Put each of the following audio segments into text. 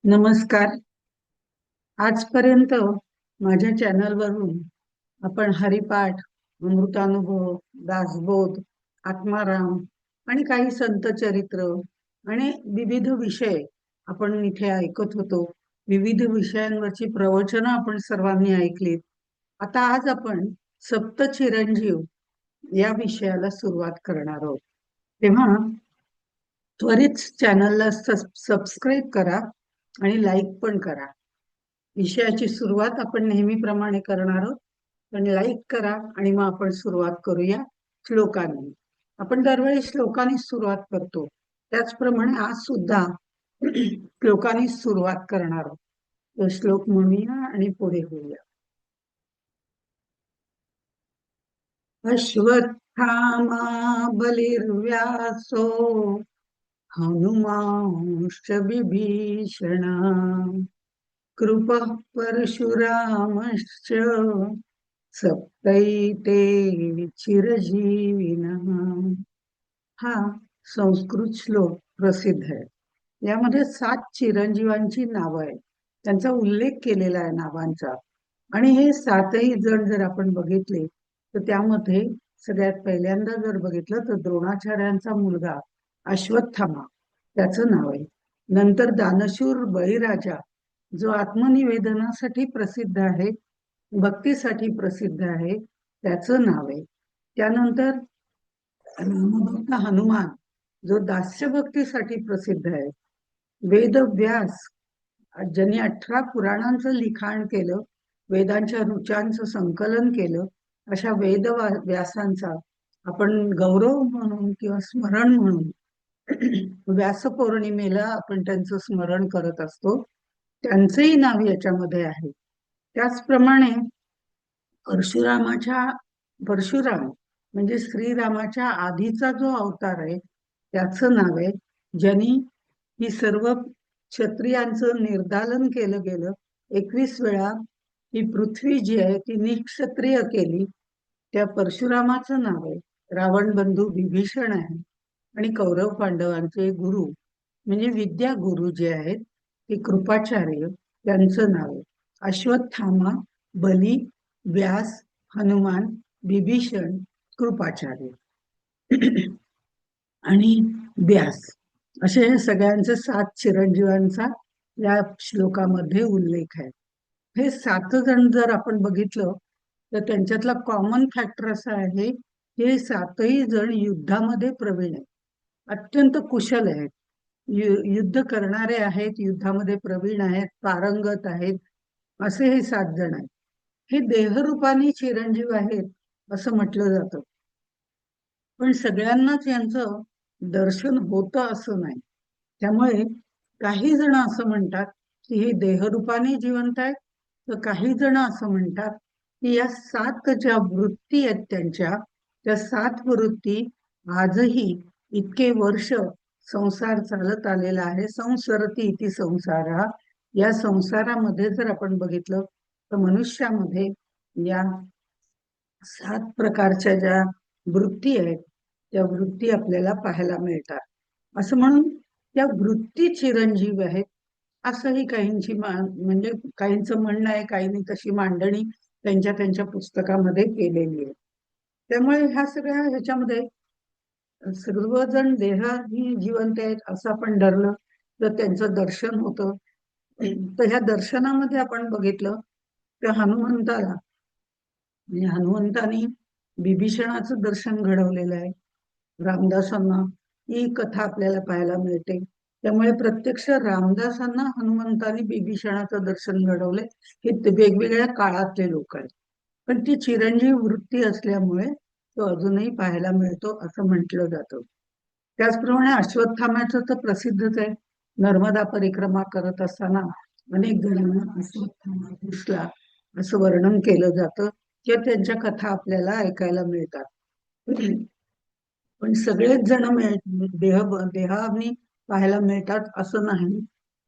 नमस्कार. आजपर्यंत माझ्या चॅनलवरून आपण हरिपाठ, अमृतानुभव, दासबोध, आत्माराम आणि काही संत चरित्र आणि विविध विषय आपण इथे ऐकत होतो. विविध विषयांवरची प्रवचनं आपण सर्वांनी ऐकलीत. आता आज आपण सप्त चिरंजीव या विषयाला सुरुवात करणार आहोत. तेव्हा त्वरित चॅनलला सबस्क्राईब करा आणि लाईक पण करा. विषयाची सुरुवात आपण नेहमीप्रमाणे करणार आहोत, पण लाईक करा आणि मग आपण सुरुवात करूया श्लोकांनी. आपण दरवेळी श्लोकांनी सुरुवात करतो, त्याचप्रमाणे आज सुद्धा श्लोकांनी सुरुवात करणार आहोत. तो श्लोक म्हणूया आणि पुढे होऊया. अश्वत्थामा बलिर्व्यासो हनुमांश्च विभीषणा कृपः परशुरामश्च सप्तैते चिरजीविनः. हा संस्कृत श्लोक प्रसिद्ध आहे. यामध्ये 7 चिरंजीवांची नावं आहेत, त्यांचा उल्लेख केलेला आहे नावांचा. आणि हे 7ही जण जर आपण बघितले तर त्यामध्ये सगळ्यात पहिल्यांदा जर बघितलं तर द्रोणाचार्यांचा मुलगा अश्वत्थामा, त्याचं नाव आहे. नंतर दानशूर बळीराजा, जो आत्मनिवेदनासाठी प्रसिद्ध आहे, भक्तीसाठी प्रसिद्ध आहे, त्याचं नाव आहे. त्यानंतर रामभक्त हनुमान, जो दास्यभक्तीसाठी प्रसिद्ध आहे. वेदव्यास, ज्यांनी 18 पुराणांचं लिखाण केलं, वेदांच्या ऋचांचं संकलन केलं, अशा व्यासांचा आपण गौरव म्हणून किंवा स्मरण म्हणून व्यास पौर्णिमेला आपण त्यांचं स्मरण करत असतो. त्यांचंही नाव याच्यामध्ये आहे. त्याचप्रमाणे परशुराम म्हणजे श्रीरामाच्या आधीचा जो अवतार आहे त्याचं नाव आहे, ज्यांनी ही सर्व क्षत्रियांचं निर्दालन केलं गेलं. 21 वेळा ही पृथ्वी जी आहे ती निक्षत्रिय केली. त्या परशुरामाचं नाव आहे. रावण बंधू विभीषण आहे आणि कौरव पांडवांचे गुरु म्हणजे विद्या गुरु जे आहेत ते कृपाचार्य, त्यांचं नाव आहे. अश्वत्थामा, बली, व्यास, हनुमान, विभीषण, कृपाचार्य आणि व्यास, असे सगळ्यांचे 7 चिरंजीवांचा या श्लोकामध्ये उल्लेख आहे. हे 7 जण जर आपण बघितलं तर त्यांच्यातला कॉमन फॅक्टर असा आहे, हे 7ही जण युद्धामध्ये प्रवीण आहेत, अत्यंत कुशल आहेत, युद्ध करणारे आहेत, युद्धामध्ये प्रवीण आहेत, पारंगत आहेत, असे हे 7 जण आहेत. हे देहरूपाने चिरंजीव आहेत असं म्हटलं जातं, पण सगळ्यांनाच यांचं दर्शन होतं असं नाही. त्यामुळे काही जण असं म्हणतात की हे देहरूपाने जिवंत आहेत, तर काही जण असं म्हणतात की या 7 ज्या वृत्ती आहेत त्यांच्या, त्या 7 वृत्ती आजही इतके वर्ष संसार चालत आलेला आहे. संसरती इति संसारा, या संसारामध्ये जर आपण बघितलं तर मनुष्यामध्ये या 7 प्रकारच्या ज्या वृत्ती आहेत त्या वृत्ती आपल्याला पाहायला मिळतात. असं म्हणून त्या वृत्ती चिरंजीव आहेत असंही काहींची म्हणजे काहींचं म्हणणं आहे. काहींनी तशी मांडणी त्यांच्या त्यांच्या पुस्तकामध्ये केलेली आहे. त्यामुळे ह्या सगळ्या ह्याच्यामध्ये सर्वजण देहानी जिवंत आहेत असं आपण धरलं तर त्यांचं दर्शन होतं. तर ह्या दर्शनामध्ये आपण बघितलं तर हनुमंताला, म्हणजे हनुमंतानी विभीषणाचं दर्शन घडवलेलं आहे. रामदासांना ही कथा आपल्याला पाहायला मिळते. त्यामुळे प्रत्यक्ष रामदासांना हनुमंतानी विभीषणाचं दर्शन घडवले. हे वेगवेगळ्या काळातले लोक आहेत, पण ती चिरंजीव वृत्ती असल्यामुळे तो अजूनही पाहायला मिळतो असं म्हटलं जातं. त्याचप्रमाणे अश्वत्थाम्याचं तर प्रसिद्धच आहे. नर्मदा परिक्रमा करत असताना अनेक जणांना अश्वत्थामा दिसला असं वर्णन केलं जातं किंवा त्यांच्या कथा आपल्याला ऐकायला मिळतात. पण सगळेच जण देहानी पाहायला मिळतात असं नाही.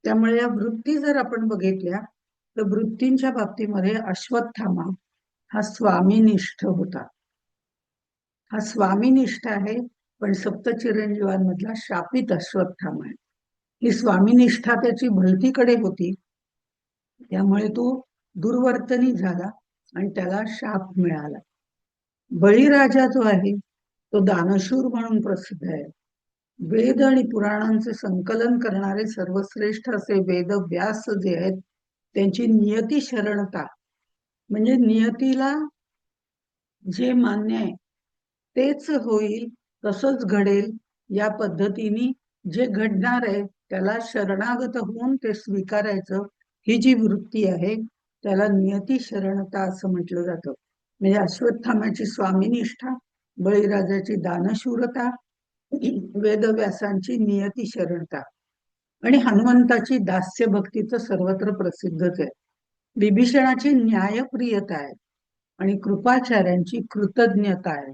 त्यामुळे या वृत्ती जर आपण बघितल्या तर वृत्तींच्या बाबतीमध्ये अश्वत्थामा हा स्वामीनिष्ठ होता. हा स्वामीनिष्ठ आहे, पण सप्तचिरंजीवांमधला शापित अश्वत्थामा आहे. ही स्वामीनिष्ठा त्याची भलतीकडे होती, त्यामुळे तो दुर्वर्तनी झाला आणि त्याला शाप मिळाला. बळीराजा जो आहे तो दानशूर म्हणून प्रसिद्ध आहे. वेद आणि पुराणांचे संकलन करणारे सर्वश्रेष्ठ असे वेद व्यास जे आहेत त्यांची नियती शरणता, म्हणजे नियतीला जे मान्य आहे तेच होईल, तसंच घडेल या पद्धतीने जे घडणार आहे त्याला शरणागत होऊन ते स्वीकारायचं, ही जी वृत्ती आहे त्याला नियती शरणता असं म्हटलं जातं. म्हणजे अश्वत्थामाची स्वामीनिष्ठा, बळीराजाची दानशूरता, वेदव्यासांची नियती शरणता आणि हनुमंताची दास्य भक्ती तर सर्वत्र प्रसिद्धच आहे. विभीषणाची न्यायप्रियता आहे आणि कृपाचार्यांची कृतज्ञता आहे.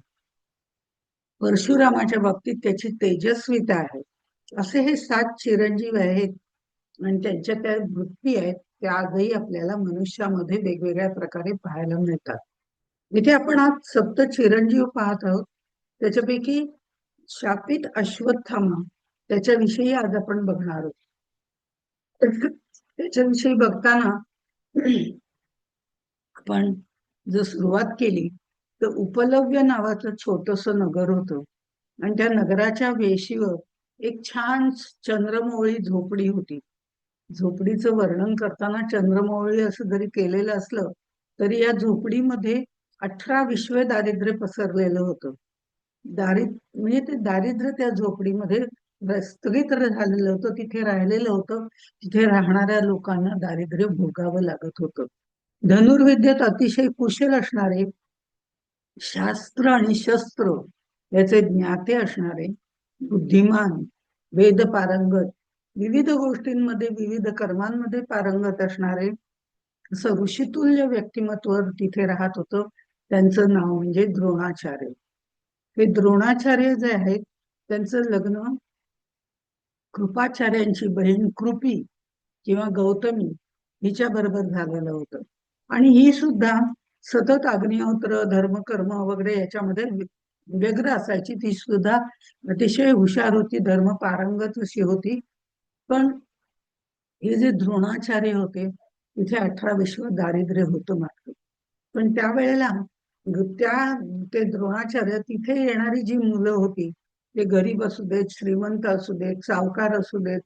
परशुरामाच्या बाबतीत त्याची तेजस्विता आहे. असे हे 7 चिरंजीव आहेत आणि त्यांच्या त्या वृत्ती आहेत त्या आजही आपल्याला मनुष्यामध्ये वेगवेगळ्या प्रकारे पाहायला मिळतात. इथे आपण आज सप्त चिरंजीव पाहत आहोत. त्याच्यापैकी शापित अश्वत्थामा त्याच्याविषयी आज आपण बघणार आहोत. त्याच्याविषयी बघताना आपण जर सुरुवात केली तर उपलव्य नावाचं छोटस नगर होतं आणि त्या नगराच्या वेशीवर एक छान चंद्रमौळी झोपडी होती. झोपडीचं वर्णन करताना चंद्रमौळी असं जरी केलेलं असलं तरी या झोपडीमध्ये 18 विश्व दारिद्र्य पसरलेलं होतं. म्हणजे ते दारिद्र्य त्या झोपडीमध्ये स्थगित झालेलं होतं. तिथे राहिलेलं होतं. तिथे राहणाऱ्या लोकांना दारिद्र्य भोगावं लागत होतं. धनुर्विद्येत अतिशय कुशल असणारे, शास्त्र आणि शस्त्र याचे ज्ञाते असणारे, बुद्धिमान, वेद पारंगत, विविध गोष्टींमध्ये विविध कर्मांमध्ये पारंगत असणारे असं ऋषितुल्य व्यक्तिमत्व तिथे राहत होतं. त्यांचं नाव म्हणजे द्रोणाचार्य. हे द्रोणाचार्य जे आहेत त्यांचं लग्न कृपाचार्यांची बहीण कृपी किंवा गौतमी हिच्या बरोबर झालेलं होतं आणि ही सुद्धा सतत अग्निहोत्र धर्मकर्म वगैरे याच्यामध्ये व्यग्र असायची. ती सुद्धा अतिशय हुशार होती, धर्म पारंगत अशी होती. पण हे जे द्रोणाचार्य होते तिथे 18 विश्व दारिद्र्य होतं मात्र. पण त्यावेळेला त्या ते द्रोणाचार्य तिथे येणारी जी मुलं होती ते गरीब असू देत, श्रीमंत असू देत, सावकार असू देत,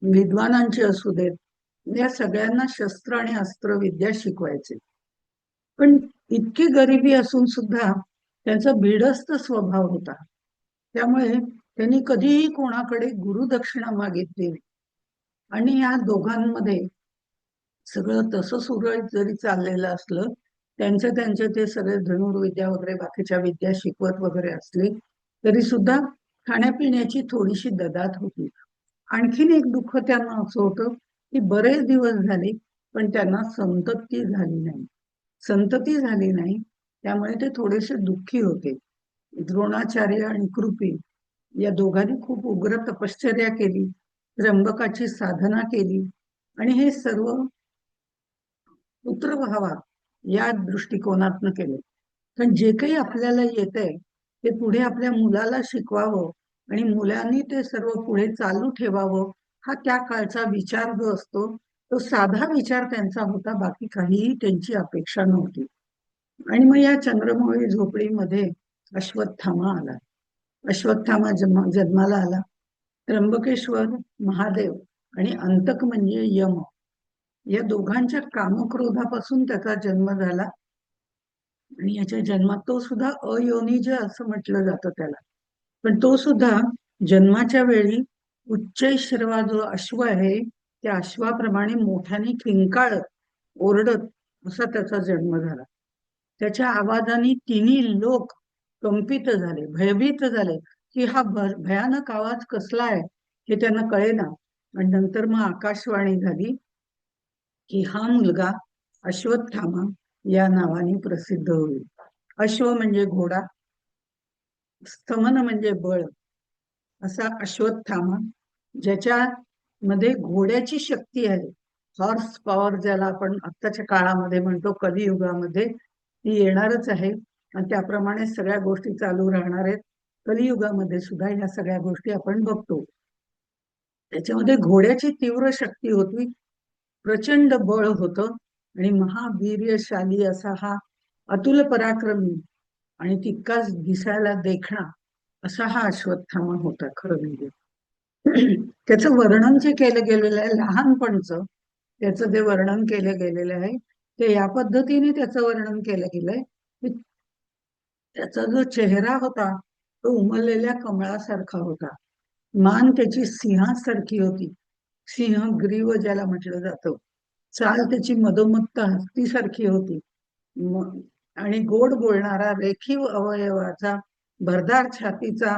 विद्वानांचे असू देत, या सगळ्यांना शस्त्र आणि अस्त्र विद्या शिकवायचे. पण इतकी गरिबी असून सुद्धा त्यांचा भिडस्त स्वभाव होता. त्यामुळे त्यांनी कधीही कोणाकडे गुरुदक्षिणा मागितली नाही. आणि या दोघांमध्ये सगळं तसं सुरळीत जरी चाललेलं असलं, त्यांचे ते सगळे धनुर्विद्या वगैरे बाकीच्या विद्या शिकवत वगैरे असले तरी सुद्धा खाण्यापिण्याची थोडीशी ददात होती. आणखीन एक दुःख त्यांना असं होतं की बरेच दिवस झाले पण त्यांना संतती झाली नाही, त्यामुळे ते थोडेसे दुःखी होते. द्रोणाचार्य आणि कृपी या दोघांनी खूप उग्र तपश्चर्या केली, त्र्यंबकाची साधना केली आणि हे सर्व पुत्र व्हावा या दृष्टिकोनातनं केले. पण जे काही आपल्याला येतंय ते पुढे आपल्या मुलाला शिकवावं आणि मुलांनी ते सर्व पुढे चालू ठेवावं, हा त्या काळचा विचार जो असतो तो साधा विचार त्यांचा होता, बाकी काहीही त्यांची अपेक्षा नव्हती. आणि मग या चंद्रमौळी झोपडीमध्ये अश्वत्थामा आला. अश्वत्थामा जन्माला आला. त्र्यंबकेश्वर महादेव आणि अंतक म्हणजे यम या दोघांच्या कामक्रोधापासून त्याचा जन्म झाला आणि याच्या जन्मात तो सुद्धा अयोनिज असं म्हटलं जातं त्याला. पण तो सुद्धा जन्माच्या वेळी उच्चैश्रवा जो अश्व आहे त्या अश्वाप्रमाणे मोठ्याने किंकाळत ओरडत असा त्याचा जन्म झाला. त्याच्या आवाजाने तिन्ही लोक कंपित झाले, भयभीत झाले की हा भयानक आवाज कसला आहे हे त्यांना कळेना. आणि नंतर मग आकाशवाणी झाली की हा मुलगा अश्वत्थामा या नावाने प्रसिद्ध होईल. अश्व म्हणजे घोडा, स्थमन म्हणजे बळ, असा अश्वत्थामा ज्याच्या मध्ये घोड्याची शक्ती आहे, हॉर्स पॉवर ज्याला आपण आत्ताच्या काळामध्ये म्हणतो, कलियुगामध्ये ती येणारच आहे आणि त्याप्रमाणे सगळ्या गोष्टी चालू राहणार आहेत. कलियुगामध्ये सुद्धा या सगळ्या गोष्टी आपण बघतो. त्याच्यामध्ये घोड्याची तीव्र शक्ती होती, प्रचंड बळ होतं आणि महावीर्यशाली असा हा अतुल पराक्रमी आणि तितकाच दिसायला देखणा असा हा अश्वत्थामा होता खरं म्हणजे. त्याचं वर्णन जे केलं गेलेलं आहे लहानपणचं, त्याचं जे वर्णन केलं गेलेलं आहे ते या पद्धतीने त्याचं वर्णन केलं गेलंय की त्याचा जो चेहरा होता तो उमललेल्या कमळासारखा होता. मान त्याची सिंहासारखी होती, सिंहग्रीव ज्याला म्हटलं जातं. चाल त्याची मधोमत्त हत्तीसारखी होती. म- आणि गोड बोलणारा रेखीव अवयवाचा, भरदार छातीचा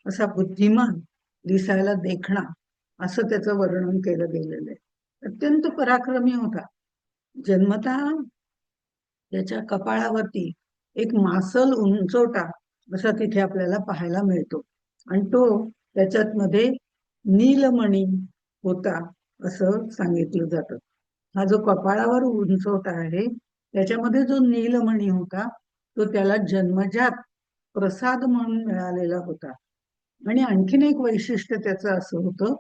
असा बुद्धिमान, दिसायला देखणा असं त्याचं वर्णन केलं गेलेलं आहे. अत्यंत पराक्रमी होता. जन्मतः त्याच्या कपाळावरती एक मासल उंचवटा असा तिथे आपल्याला पाहायला मिळतो आणि तो त्याच्यात मध्ये नीलमणी होता असं सांगितलं जातं. हा जो कपाळावर उंचवटा आहे त्याच्यामध्ये जो नीलमणी होता तो त्याला जन्मजात प्रसाद म्हणून मिळालेला होता. आणि आणखीन एक वैशिष्ट्य त्याचं असं होतं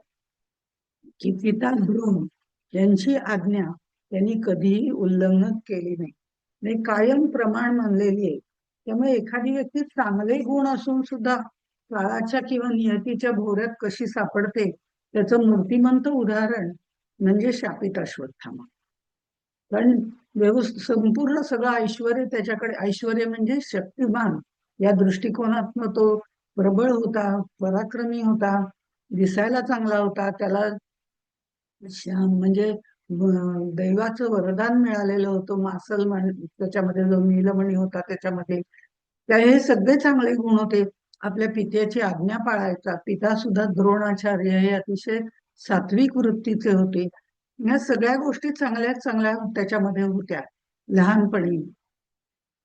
की पिता द्रोण यांची आज्ञा त्यांनी कधीही उल्लंघन केली नाही, नाही कायम प्रमाण मानलेली आहे. त्यामुळे एखादी व्यक्ती चांगले गुण असून सुद्धा काळाच्या किंवा नियतीच्या भोवऱ्यात कशी सापडते त्याचं मूर्तिमंत उदाहरण म्हणजे शापित अश्वत्थामा. कारण संपूर्ण सगळं ऐश्वर त्याच्याकडे, ऐश्वर म्हणजे शक्तिमान या दृष्टिकोनातनं तो प्रबळ होता, पराक्रमी होता, दिसायला चांगला होता. त्याला म्हणजे दैवाचं वरदान मिळालेलं होतं. मासल त्याच्यामध्ये जो नीलमणी होता त्याच्यामध्ये त्या हे सगळे चांगले गुण होते. आपल्या पित्याची आज्ञा पाळायचा. पिता सुद्धा द्रोणाचार्य हे अतिशय सात्विक वृत्तीचे होते. या सगळ्या गोष्टी चांगल्या चांगल्या त्याच्यामध्ये होत्या लहानपणी.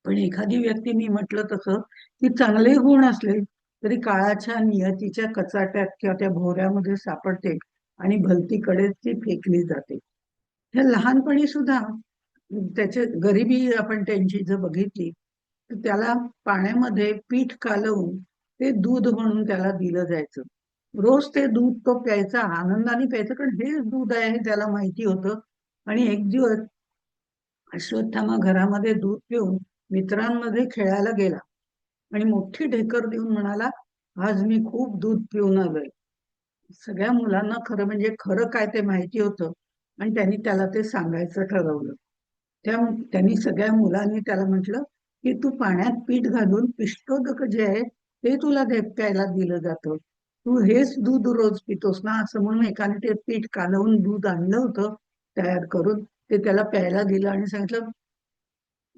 पण एखादी व्यक्ती मी म्हटलं तसं की चांगले गुण असले तरी काळाच्या नियतीच्या कचाट्यात किंवा त्या भोवऱ्यामध्ये सापडते आणि भलतीकडे ती फेकली जाते. ह्या लहानपणी सुद्धा त्याचे गरिबी आपण त्यांची जर बघितली तर त्याला पाण्यामध्ये पीठ कालवून ते दूध म्हणून त्याला दिलं जायचं. रोज ते दूध तो प्यायचा, आनंदाने प्यायचा, कारण हे दूध आहे हे त्याला माहिती होतं. आणि एक दिवस अश्वत्थामा घरामध्ये दूध पिऊन मित्रांमध्ये खेळायला गेला आणि मोठी ढेकर देऊन म्हणाला, आज मी खूप दूध पिऊन आलोय. सगळ्या मुलांना खरं म्हणजे खरं काय ते माहिती होतं आणि त्यांनी त्याला ते सांगायचं ठरवलं. त्या त्यांनी सगळ्या मुलांनी त्याला म्हटलं की तू पाण्यात पीठ घालून पिष्टोदक जे आहे ते तुला प्यायला दिलं जातं, तू हेच दूध रोज पितोस ना, असं म्हणून एकाने ते पीठ कालवून दूध आणलं होतं तयार करून, ते त्याला प्यायला दिलं आणि सांगितलं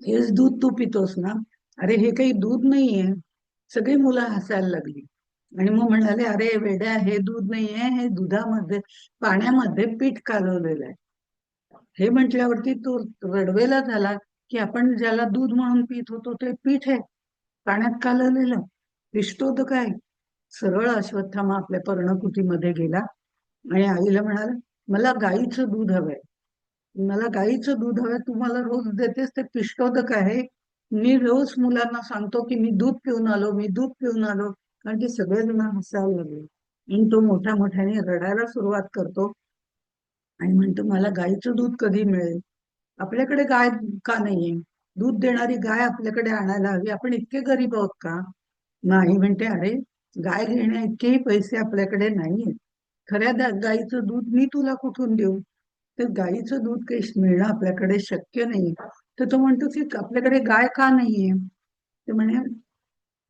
हेच दूध तू पितोस ना. अरे हे काही दूध नाहीये. सगळी मुलं हसायला लागली आणि मग म्हणाले, अरे वेड्या, हे दूध नाहीये, हे दुधामध्ये पाण्यामध्ये पीठ कालवलेलं आहे. हे म्हटल्यावरती तो रडवेला झाला की आपण ज्याला दूध म्हणून पित होतो ते पीठ आहे, पाण्यात कालवलेलं, पिष्टोदक आहे. सरळ अश्वत्थामा आपल्या पर्णकुटीमध्ये गेला आणि आईला म्हणाला, मला गाईचं दूध हवंय, मला गाईचं दूध हवंय, तू मला रोज देतेस ते पिष्टोदक आहे. मी रोज मुलांना सांगतो की मी दूध पिऊन आलो, मी दूध पिऊन आलो. कारण की सगळेजण हसायला लागले आणि तो मोठ्या मोठ्याने रडायला सुरुवात करतो आणि म्हणतो मला गाईचं दूध कधी मिळेल, आपल्याकडे गाय का नाहीये, दूध देणारी गाय आपल्याकडे आणायला हवी, आपण इतके गरीब आहोत का. नाही म्हणते, अरे गाय घेण्या इतकेही पैसे आपल्याकडे नाहीये, खऱ्या गाईचं दूध मी तुला कुठून देऊ, तर गाईचं दूध काही मिळणं आपल्याकडे शक्य नाही. तर तो म्हणतो की आपल्याकडे गाय का नाहीये. ते म्हणे,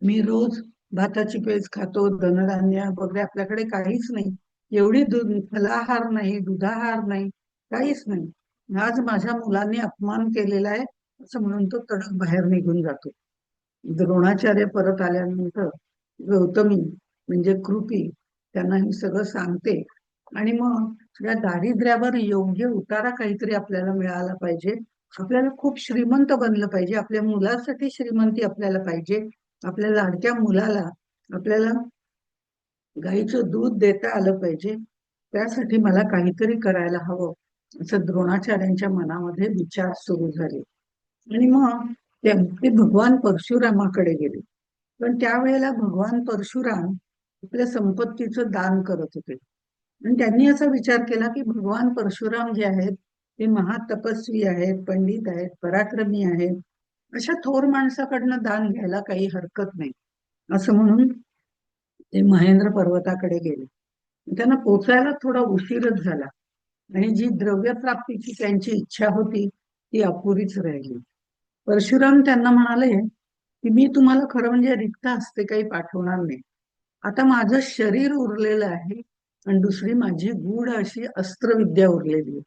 मी रोज भाताची पेज खातो, धनधान्य वगैरे आपल्याकडे काहीच नाही, एवढी दूध फलाहार नाही, दुधाहार नाही, काहीच नाही. आज माझ्या मुलांनी अपमान केलेला आहे असं म्हणून तो तडक बाहेर निघून जातो. द्रोणाचार्य परत आल्यानंतर गौतमी म्हणजे कृपी त्यांना हे सगळं सांगते आणि मग या दारिद्र्यावर योग्य उतारा काहीतरी आपल्याला मिळाला पाहिजे. आपल्याला खूप श्रीमंत बनलं पाहिजे, आपल्या मुलासाठी श्रीमंती आपल्याला पाहिजे. आपल्या लाडक्या मुलाला आपल्याला गाईचं दूध देता आलं पाहिजे, त्यासाठी मला काहीतरी करायला हवं असं द्रोणाचार्यांच्या मनामध्ये विचार सुरू झाले. आणि मग ते भगवान परशुरामाकडे गेले. पण त्यावेळेला भगवान परशुराम आपल्या संपत्तीचं दान करत होते आणि त्यांनी असा विचार केला की भगवान परशुराम जे आहेत ते महातपस्वी आहेत, पंडित आहेत, पराक्रमी आहेत, अशा थोर माणसाकडनं दान घ्यायला काही हरकत नाही, असं म्हणून ते महेंद्र पर्वताकडे गेले. त्यांना पोचायला थोडा उशीरच झाला आणि जी द्रव्य प्राप्तीची त्यांची इच्छा होती ती अपुरीच राहिली. परशुराम त्यांना म्हणाले की मी तुम्हाला खरं म्हणजे रिक्त हस्ते काही पाठवणार नाही. आता माझं शरीर उरलेलं आहे आणि दुसरी माझी गूढ अशी अस्त्रविद्या उरलेली आहे.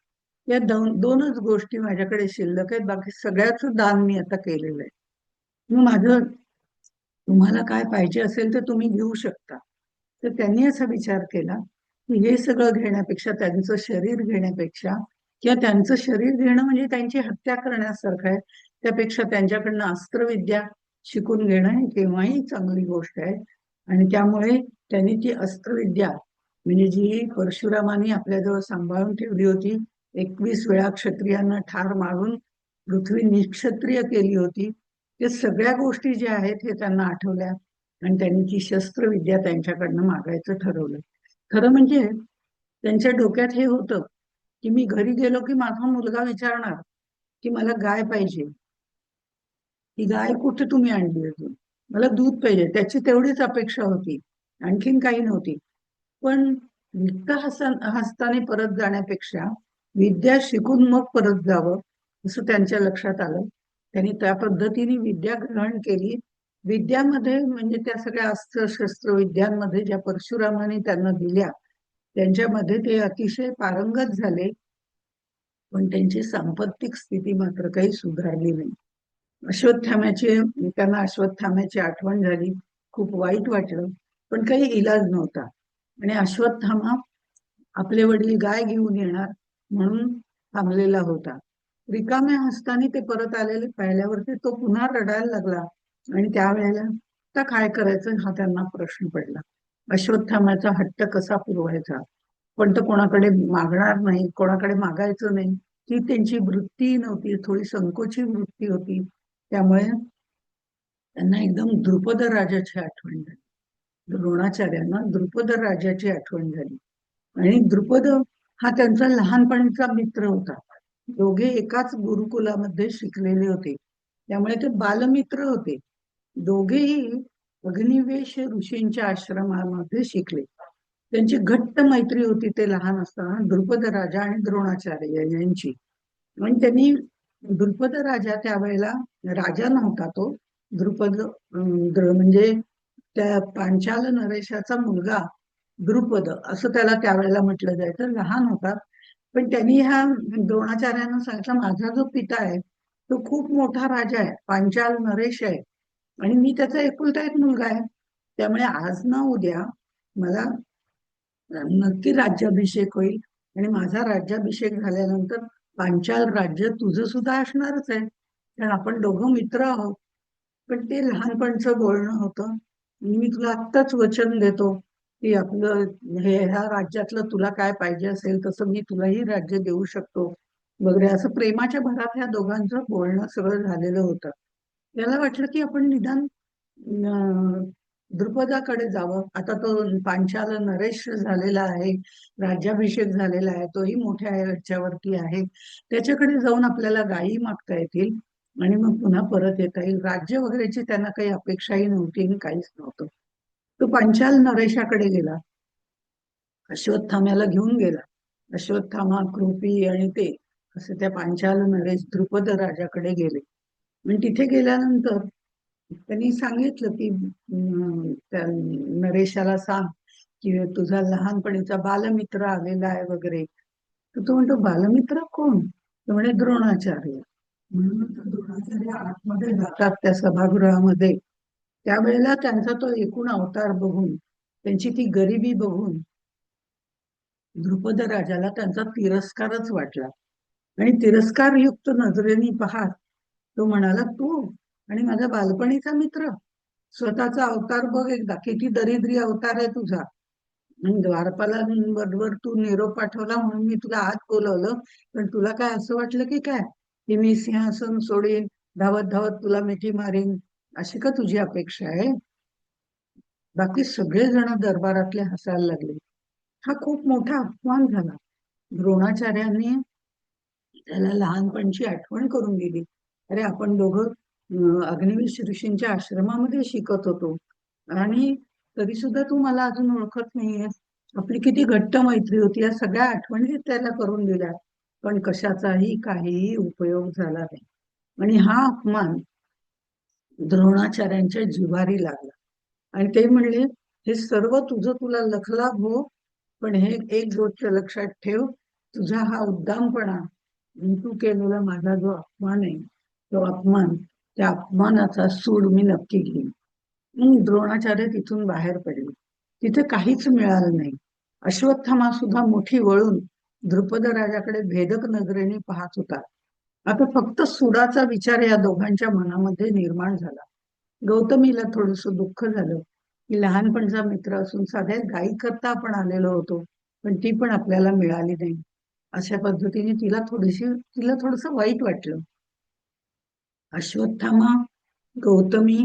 या दोनच गोष्टी माझ्याकडे शिल्लक आहेत, बाकी सगळ्याच दान मी आता केलेलं आहे. मग माझं तुम्हाला काय पाहिजे असेल तर तुम्ही घेऊ शकता. तर त्यांनी असा विचार केला की हे सगळं घेण्यापेक्षा, त्यांचं शरीर घेण्यापेक्षा, किंवा त्यांचं शरीर घेणं म्हणजे त्यांची हत्या करण्यासारखं आहे, त्यापेक्षा त्यांच्याकडनं अस्त्रविद्या शिकून घेणं ही केव्हाही चांगली गोष्ट आहे. आणि त्यामुळे त्यांनी ती अस्त्रविद्या, म्हणजे जी परशुरामाने आपल्याजवळ सांभाळून ठेवली होती, 21 वेळा क्षत्रियांना ठार मारून पृथ्वी निक्षत्रिय केली होती, ते सगळ्या गोष्टी ज्या आहेत हे त्यांना आठवल्या आणि त्यांनी ती शस्त्रविद्या त्यांच्याकडनं मागायचं ठरवलं. खरं म्हणजे त्यांच्या डोक्यात हे होतं की मी घरी गेलो की माझा मुलगा विचारणार की मला गाय पाहिजे, ती गाय कुठे तुम्ही आणली अजून, मला दूध पाहिजे, त्याची तेवढीच अपेक्षा होती, आणखीन काही नव्हती. पण रिक्त हस्ताने परत जाण्यापेक्षा विद्या शिकून मग परत जावं असं त्यांच्या लक्षात आलं. त्यांनी त्या पद्धतीने विद्या ग्रहण केली. विद्यामध्ये म्हणजे त्या सगळ्या अस्त्र शस्त्र विद्यांमध्ये ज्या परशुरामाने त्यांना दिल्या त्यांच्यामध्ये ते अतिशय पारंगत झाले, पण त्यांची सांपत्तिक स्थिती मात्र काही सुधारली नाही. अश्वत्थाम्याची त्यांना अश्वत्थाम्याची आठवण झाली, खूप वाईट वाटलं, पण काही इलाज नव्हता. आणि अश्वत्थामा आपले वडील गाय घेऊन येणार म्हणून थांबलेला होता. रिकाम्या हस्ताने ते परत आलेले पाहिल्यावरती तो पुन्हा रडायला लागला आणि त्यावेळेला आता काय करायचं हा त्यांना प्रश्न पडला. अश्वत्थाम्याचा हट्ट कसा पुरवायचा, पण तो कोणाकडे मागणार नाही, कोणाकडे मागायचं नाही, ही त्यांची वृत्ती नव्हती, थोडी संकोची वृत्ती होती. त्यामुळे त्यांना एकदम द्रुपद राजाची आठवण झाली. द्रोणाचार्यांना द्रुपद राजाची आठवण झाली. आणि द्रुपद हा त्यांचा लहानपणीचा मित्र होता. दोघे एकाच गुरुकुलामध्ये शिकलेले होते, त्यामुळे ते बालमित्र होते. दोघेही अग्निवेश ऋषींच्या आश्रमामध्ये शिकले. त्यांची घट्ट मैत्री होती ते लहान असताना, द्रुपद राजा आणि द्रोणाचार्य यांची. आणि त्यांनी द्रुपद राजा त्यावेळेला राजा नव्हता तो. द्रुपद म्हणजे त्या पांचाल नरेशाचा मुलगा द्रुपद असं त्याला त्यावेळेला म्हटलं जायचं, लहान होता. पण त्यांनी ह्या द्रोणाचार्यांना सांगितलं माझा जो पिता आहे तो खूप मोठा राजा आहे, पांचाल नरेश आहे, आणि मी त्याचा एकुलता एक मुलगा आहे. त्यामुळे आज ना उद्या मला नक्की राज्याभिषेक होईल आणि माझा राज्याभिषेक झाल्यानंतर पांचाल राज्य तुझं सुद्धा असणारच आहे, कारण आपण दोघं मित्र आहोत. पण ते लहानपणचं बोलणं होतं. मी तुला आत्ताच वचन देतो की आपलं ह्या राज्यातलं तुला काय पाहिजे असेल तसं मी तुलाही राज्य देऊ शकतो वगैरे, असं प्रेमाच्या भरात ह्या दोघांचं बोलणं सगळं झालेलं होतं. त्याला वाटलं की आपण निदान द्रुपदाकडे जावं. आता तो पांचाल नरेश झालेला आहे, राज्याभिषेक झालेला आहे, तोही मोठ्या ह्याच्यावरती आहे, त्याच्याकडे जाऊन आपल्याला गायी मागता येतील आणि मग पुन्हा परत येता येईल. राज्य वगैरेची त्यांना काही अपेक्षाही नव्हती आणि काहीच नव्हतं. तो पांचाल नरेशाकडे गेला, अश्वत्थाम्याला घेऊन गेला. अश्वत्थामा, कृपी आणि ते असे त्या पांचाल नरेश द्रुपद राजाकडे गेले. आणि तिथे गेल्यानंतर त्यांनी सांगितलं की त्या नरेशाला सांग की तुझा लहानपणीचा बालमित्र आलेला आहे वगैरे. तर तो म्हणतो बालमित्र कोण? तो म्हणे द्रोणाचार्य. म्हणून तो द्रोणाचार्य आतमध्ये जातात त्या सभागृहामध्ये. त्यावेळेला त्यांचा तो एकूण अवतार बघून, त्यांची ती गरिबी बघून द्रुपद राजाला त्यांचा तिरस्कारच वाटला. आणि तिरस्कारयुक्त नजरेने पाहत तो म्हणाला, तू आणि माझा बालपणीचा मित्र, स्वतःचा अवतार बघ एकदा, किती दरिद्री अवतार आहे तुझा. आणि द्वारपाला बरोबर तू निरोप पाठवला म्हणून मी तुला आत बोलवलं, पण तुला काय असं वाटलं की काय की मी सिंहासन सोडीन, धावत धावत तुला मिठी मारीन, अशी का तुझी अपेक्षा आहे? बाकी सगळेजण दरबारातले हसायला लागले. हा खूप मोठा अपमान झाला. द्रोणाचार्यांनी त्याला लहानपणची आठवण करून दिली. अरे आपण दोघं अग्निवेश ऋषींच्या आश्रमामध्ये शिकत होतो आणि तरी सुद्धा तू मला अजून ओळखत नाहीयेस. आपली किती घट्ट मैत्री होती, या सगळ्या आठवणी त्याला करून दिल्या, पण कशाचाही काहीही उपयोग झाला नाही. आणि हा अपमान द्रोणाचार्यांच्या जिव्हारी लागला आणि ते म्हणले, हे सर्व तुझं तुला लखलाभ हो, पण हे एक गोष्ट लक्षात ठेव, तुझा हा उद्दामपणा आणि तू केलेला माझा जो अपमान आहे, तो अपमान, त्या अपमानाचा सूड मी नक्की घेईन. मग द्रोणाचार्य तिथून बाहेर पडले. तिथे काहीच मिळालं नाही. अश्वत्थामा सुद्धा मोठी वळून द्रुपद राजाकडे भेदक नजरेने पाहत होता. आता फक्त सुडाचा विचार या दोघांच्या मनामध्ये निर्माण झाला. गौतमीला थोडस दुःख झालं की लहानपणचा मित्र असून साध्या गायी करता आपण आलेलो होतो, पण ती पण आपल्याला मिळाली नाही. अशा पद्धतीने तिला थोडस वाईट वाटलं. अश्वत्थामा, गौतमी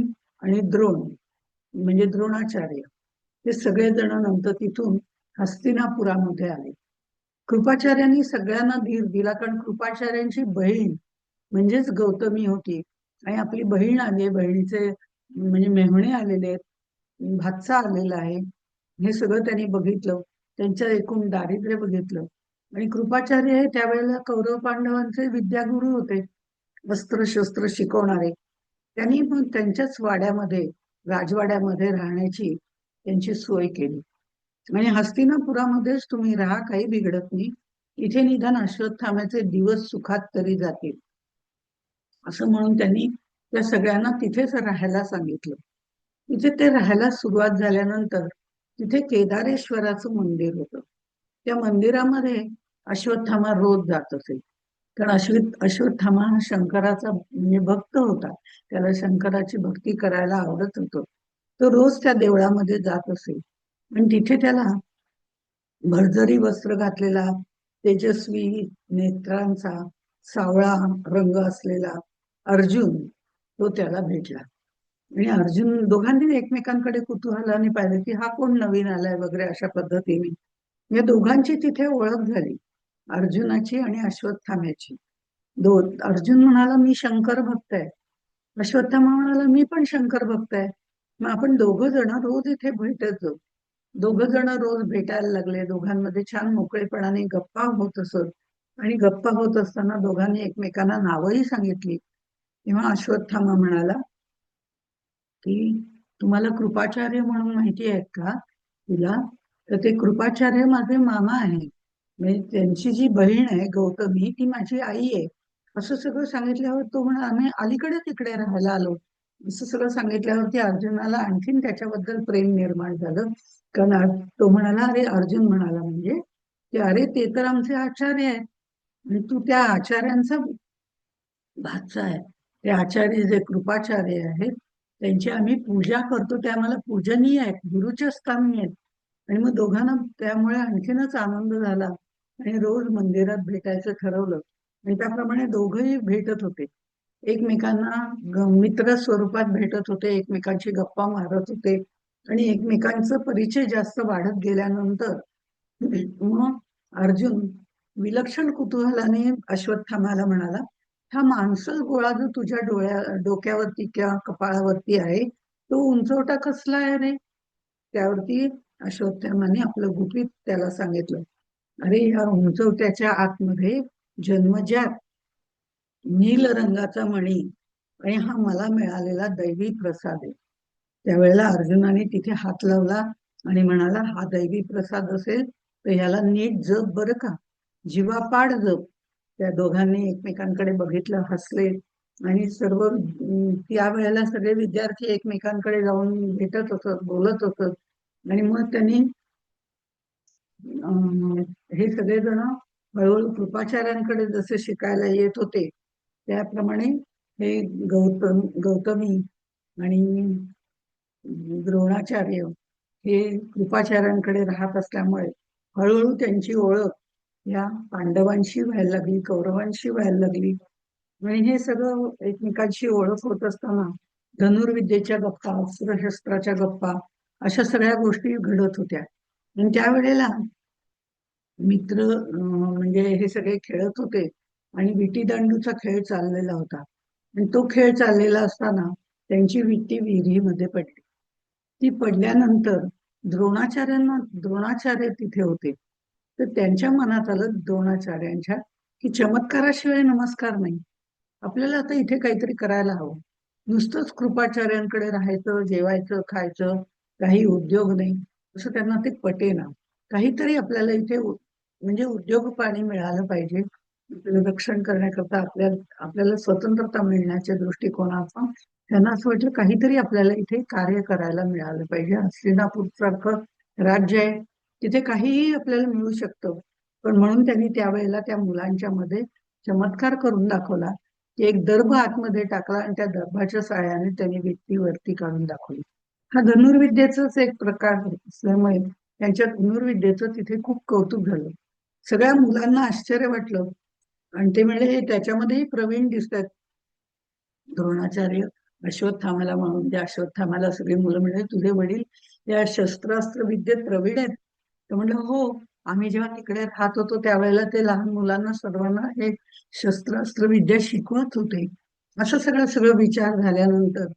आणि द्रोण म्हणजे द्रोणाचार्य हे सगळेजण नंतर तिथून हस्तिनापुरामध्ये आले. कृपाचार्यांनी सगळ्यांना धीर दिला, कारण कृपाचार्यांची बहीण म्हणजेच गौतमी होती आणि आपली बहीण आली, बहिणीचे म्हणजे मेहुणे आलेले आहेत, भाचा आलेला आहे, हे सगळं त्यांनी बघितलं. त्यांचं एकूण दारिद्र्य बघितलं. आणि कृपाचार्य हे त्यावेळेला कौरव पांडवांचे विद्यागुरु होते, अस्त्र शस्त्र शिकवणारे. त्यांनी मग त्यांच्याच वाड्यामध्ये, राजवाड्यामध्ये राहण्याची त्यांची सोय केली. आणि हस्तिनापुरामध्येच तुम्ही राहा, काही बिघडत नाही, इथे निदान अश्वत्थाम्याचे दिवस सुखात तरी जातील, असं म्हणून त्यांनी त्या सगळ्यांना तिथेच राहायला सांगितलं. तिथे ते राहायला सुरुवात झाल्यानंतर तिथे केदारेश्वराचं मंदिर होतं. त्या मंदिरामध्ये अश्वत्थामा रोज जात असे, कारण अश्वत्थामा हा शंकराचा म्हणजे भक्त होता. त्याला शंकराची भक्ती करायला आवडत होतं. तो रोज त्या देवळामध्ये जात असे आणि तिथे त्याला भरजरी वस्त्र घातलेला, तेजस्वी नेत्रांचा, सावळा रंग असलेला अर्जुन तो त्याला भेटला. आणि अर्जुन दोघांनी एकमेकांकडे कुतूहलाने पाहिलं की हा कोण नवीन आलाय वगैरे, अशा पद्धतीने या दोघांची तिथे ओळख झाली, अर्जुनाची आणि अश्वत्थाम्याची. अर्जुन म्हणाला, मी शंकर भक्त आहे. अश्वत्थामा म्हणाला, मी पण शंकर भक्त आहे. मग आपण दोघं जण रोज इथे भेटत जाऊ. दोघं जण रोज भेटायला लागले. दोघांमध्ये छान मोकळेपणाने गप्पा होत असत. आणि गप्पा होत असताना दोघांनी एकमेकांना नावही सांगितली. तेव्हा अश्वत्थामा म्हणाला की तुम्हाला कृपाचार्य म्हणून माहिती आहेत का तुला? तर ते कृपाचार्य माझे मामा आहे, म्हणजे त्यांची जी बहीण आहे गौतमी ती माझी आई आहे, असं सगळं सांगितल्यावर तो म्हणा, आम्ही अलीकडे तिकडे राहायला आलो, असं सगळं सांगितल्यावरती अर्जुनाला आणखीन त्याच्याबद्दल प्रेम निर्माण झालं. कारण तो म्हणाला, अरे अर्जुन म्हणाला म्हणजे की अरे ते तर आमचे आचार्य आहेत आणि तू त्या आचार्यांचा भाचा आहे. ते आचार्य जे कृपाचार्य आहेत त्यांची आम्ही पूजा करतो, ते आम्हाला पूजनीय आहेत, गुरुच्या स्थानी आहेत. आणि मग दोघांना त्यामुळे आणखीनच आनंद झाला आणि रोज मंदिरात भेटायचं ठरवलं. आणि त्याप्रमाणे दोघंही भेटत होते एकमेकांना, मित्र स्वरूपात भेटत होते, एकमेकांची गप्पा मारत होते. आणि एकमेकांचा परिचय जास्त वाढत गेल्यानंतर मग अर्जुन विलक्षण कुतूहलाने अश्वत्थामाला म्हणाला, हा माणसं गोळा जो तुझ्या डोक्यावरती किंवा कपाळावरती आहे तो उंचवटा कसला आहे रे? त्यावरती अश्वत्थामाने आपलं गुपित त्याला सांगितलं. अरे या उंचवट्याच्या आतमध्ये जन्मजात नील रंगाचा मणी आणि हा मला मिळालेला दैवी प्रसाद आहे. त्यावेळेला अर्जुनाने तिथे हात लावला आणि म्हणाला, हा दैवी प्रसाद असेल तर ह्याला नीट जप बरं का, जीवापाड जप. त्या दोघांनी एकमेकांकडे बघितलं, हसले आणि सर्व त्यावेळेला सगळे विद्यार्थी एकमेकांकडे जाऊन भेटत असत, बोलत असत. आणि मग त्यांनी हे सगळेजण हळूहळू कृपाचार्यांकडे जसे शिकायला येत होते त्याप्रमाणे हे गौतमी आणि द्रोणाचार्य हे कृपाचार्यांकडे राहत असल्यामुळे हळूहळू त्यांची ओळख या पांडवांशी व्हायला लागली, कौरवांशी व्हायला लागली. आणि हे सगळं एकमेकांशी ओळख होत असताना धनुर्विद्येच्या गप्पा, अस्त्रशस्त्राच्या गप्पा, अशा सगळ्या गोष्टी घडत होत्या. आणि त्यावेळेला मित्र म्हणजे हे सगळे खेळत होते आणि विटीदांडूचा खेळ चाललेला होता. आणि तो खेळ चाललेला असताना त्यांची विटी विहिरीमध्ये पडली. ती पडल्यानंतर द्रोणाचार्य तिथे होते. तर त्यांच्या मनात आलं द्रोणाचार्यांच्या की चमत्काराशिवाय नमस्कार नाही. आपल्याला आता इथे काहीतरी करायला हवं. नुसतंच कृपाचार्यांकडे राहायचं, जेवायचं, खायचं, काही उद्योग नाही, असं त्यांना ते पटेना. काहीतरी आपल्याला इथे म्हणजे उद्योग पाणी मिळालं पाहिजे. आपलं रक्षण करण्याकरता आपल्याला स्वतंत्रता मिळण्याच्या दृष्टिकोनातून त्यांना असं वाटलं काहीतरी आपल्याला इथे कार्य करायला मिळालं पाहिजे. हस्तिनापूर सारखं राज्य आहे, तिथे काहीही आपल्याला मिळू शकतं. पण म्हणून त्यांनी त्यावेळेला त्या मुलांच्या मध्ये चमत्कार करून दाखवला की एक दर्भ आतमध्ये टाकला आणि त्या दर्भाच्या साह्याने त्यांनी व्यक्ती वरती काढून दाखवली. हा धनुर्विद्येचाच एक प्रकार असल्यामुळे त्यांच्या धनुर्विद्येचं तिथे खूप कौतुक झालं. सगळ्या मुलांना आश्चर्य वाटलं आणि ते म्हणले हे त्याच्यामध्येही प्रवीण दिसतात. द्रोणाचार्य अश्वत्थामाला म्हणून त्या अश्वत्थामाला सगळी मुलं म्हणजे तुझे वडील या शस्त्रास्त्र विद्येत प्रवीण आहेत. तर म्हणलं हो, आम्ही जेव्हा तिकडे राहत होतो त्यावेळेला ते लहान मुलांना सर्वांना हे शस्त्रास्त्र विद्या शिकवत होते. असं सगळं सगळं विचार झाल्यानंतर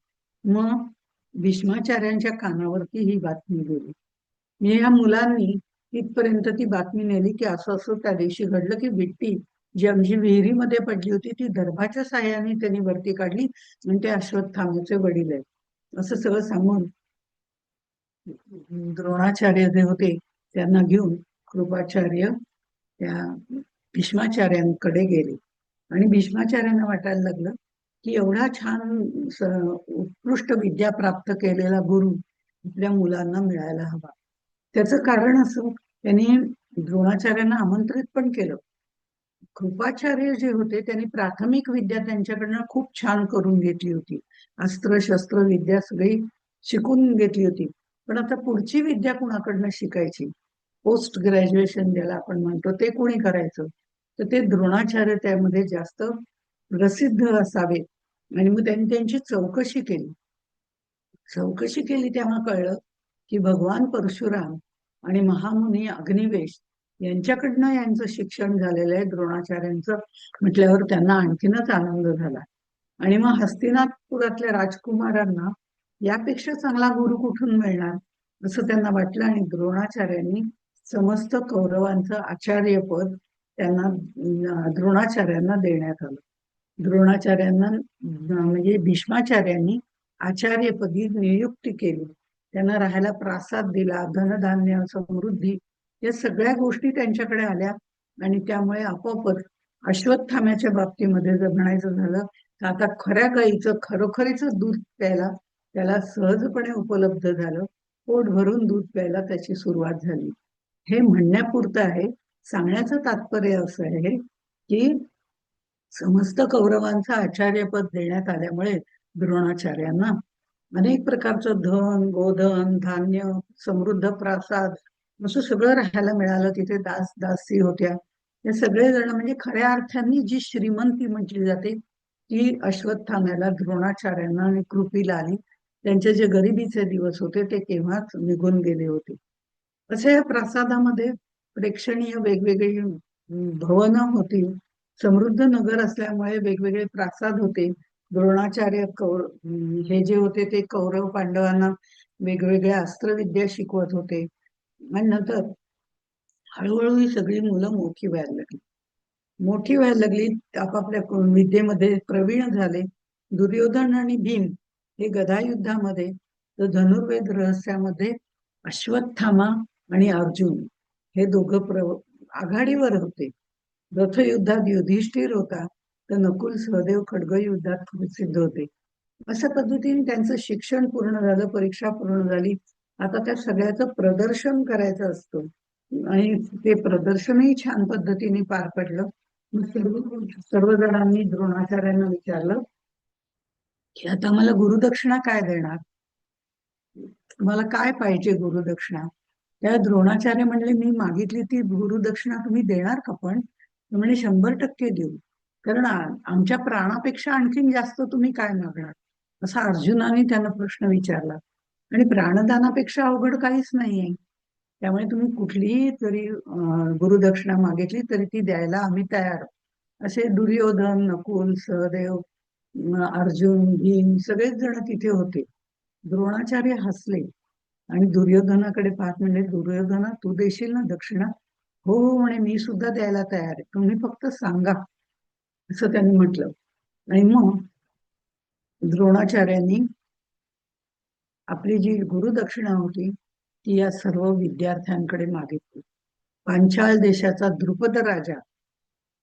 मग भीष्माचार्यांच्या कानावरती ही बातमी गेली. मी या मुलांनी इथपर्यंत ती बातमी नेली की असं असं त्या दिवशी घडलं की विट्टी जी आमची विहिरीमध्ये पडली होती ती दर्भाच्या साह्याने त्यांनी वरती काढली आणि ते अश्वत्थामाचे वडील आहेत असं सगळं सांगून द्रोणाचार्य जे होते त्यांना घेऊन कृपाचार्य त्या भीष्माचार्यांकडे गेले. आणि भीष्माचार्यांना वाटायला लागलं की एवढा छान उत्कृष्ट विद्या प्राप्त केलेला गुरु आपल्या मुलांना मिळायला हवा. त्याचं कारण असं त्यांनी द्रोणाचार्यांना आमंत्रित पण केलं. कृपाचार्य जे होते त्यांनी प्राथमिक विद्या त्यांच्याकडनं खूप छान करून घेतली होती. अस्त्र शस्त्र विद्या सगळी शिकून घेतली होती. पण आता पुढची विद्या कुणाकडनं शिकायची, पोस्ट ग्रॅज्युएशन ज्याला आपण म्हणतो ते कोणी करायचं. तर ते द्रोणाचार्य त्यामध्ये जास्त प्रसिद्ध असावे. आणि मग त्यांनी त्यांची चौकशी केली तेव्हा कळलं की भगवान परशुराम आणि महामुनी अग्निवेश यांच्याकडनं यांचं शिक्षण झालेलं आहे द्रोणाचार्यांचं. म्हटल्यावर त्यांना आणखीनच आनंद झाला. आणि मग हस्तिनापुरातल्या राजकुमारांना यापेक्षा चांगला गुरु कुठून मिळणार असं त्यांना वाटलं आणि द्रोणाचार्यांनी समस्त कौरवांचं आचार्यपद त्यांना द्रोणाचार्यांना देण्यात आलं. द्रोणाचार्यांना म्हणजे भीष्माचार्यांनी आचार्यपदी नियुक्ती केली. त्यांना राहायला प्रासाद दिला, धनधान्य समृद्धी या सगळ्या गोष्टी त्यांच्याकडे आल्या. आणि त्यामुळे आपोआपच अश्वत्थाम्याच्या बाबतीमध्ये जर म्हणायचं झालं तर आता खऱ्या गाईचं खरोखरीचं दूध प्यायला त्याला सहजपणे उपलब्ध झालं. पोट भरून दूध प्यायला त्याची सुरुवात झाली. हे म्हणण्यापुरतं आहे. सांगण्याचं तात्पर्य असं आहे की समस्त कौरवांचं आचार्यपद देण्यात आल्यामुळे द्रोणाचार्यांना अनेक प्रकारचं धन गोधन धान्य समृद्ध प्रासाद असं सगळं राहायला मिळालं. तिथे दास दासी होत्या. हे सगळे जण म्हणजे खऱ्या अर्थाने जी श्रीमंती म्हटली जाते ती अश्वत्थाम्याला द्रोणाचार्यांना आणि कृपीला आली. त्यांचे जे गरिबीचे दिवस होते ते केव्हाच निघून गेले होते. अशा या प्रासादामध्ये प्रेक्षणीय वेगवेगळी भवनं होती. समृद्ध नगर असल्यामुळे वेगवेगळे प्रासाद होते. द्रोणाचार्य हे जे होते ते कौरव पांडवांना वेगवेगळ्या अस्त्रविद्या शिकवत होते. आणि नंतर हळूहळू ही सगळी मुलं मोठी व्हायला लागली आपापल्या विद्येमध्ये प्रवीण झाले. दुर्योधन आणि भीम हे गदायुद्धामध्ये तर धनुर्वेद रहस्यामध्ये अश्वत्थामा आणि अर्जुन हे दोघं आघाडीवर होते. रथयुद्धात युधिष्ठिर होता तर नकुल सहदेव खड्गयुद्धात प्रसिद्ध होते. अशा पद्धतीने त्यांचं शिक्षण पूर्ण झालं, परीक्षा पूर्ण झाली. आता त्या सगळ्याचं प्रदर्शन करायचं असतं आणि ते प्रदर्शनही छान पद्धतीने पार पडलं. सर्वजणांनी द्रोणाचार्यांना विचारलं की आता मला गुरुदक्षिणा काय देणार, तुम्हाला काय पाहिजे गुरुदक्षिणा. त्या द्रोणाचार्य म्हणले मी मागितली ती गुरुदक्षिणा तुम्ही देणार का? पण म्हणजे 100% देऊ, कारण आमच्या प्राणापेक्षा आणखीन जास्त तुम्ही काय मागणार, असा अर्जुनाने त्यांना प्रश्न विचारला. आणि प्राणदानापेक्षा अवघड काहीच नाहीये. त्यामुळे तुम्ही कुठलीही जरी गुरुदक्षिणा मागितली तरी ती द्यायला आम्ही तयार आहोत. असे दुर्योधन, नकुल, सहदेव, अर्जुन, भीम सगळेच जण तिथे होते. द्रोणाचार्य हसले आणि दुर्योधनाकडे पाहत म्हणले, दुर्योधना तू देशील ना दक्षिणा? हो हो म्हणे, मी सुद्धा द्यायला तयार आहे, तुम्ही फक्त सांगा, असं त्यांनी म्हटलं. आणि मग द्रोणाचार्यांनी आपली जी गुरुदक्षिणा होती ती या सर्व विद्यार्थ्यांकडे मागितली. पांचाल देशाचा द्रुपद राजा,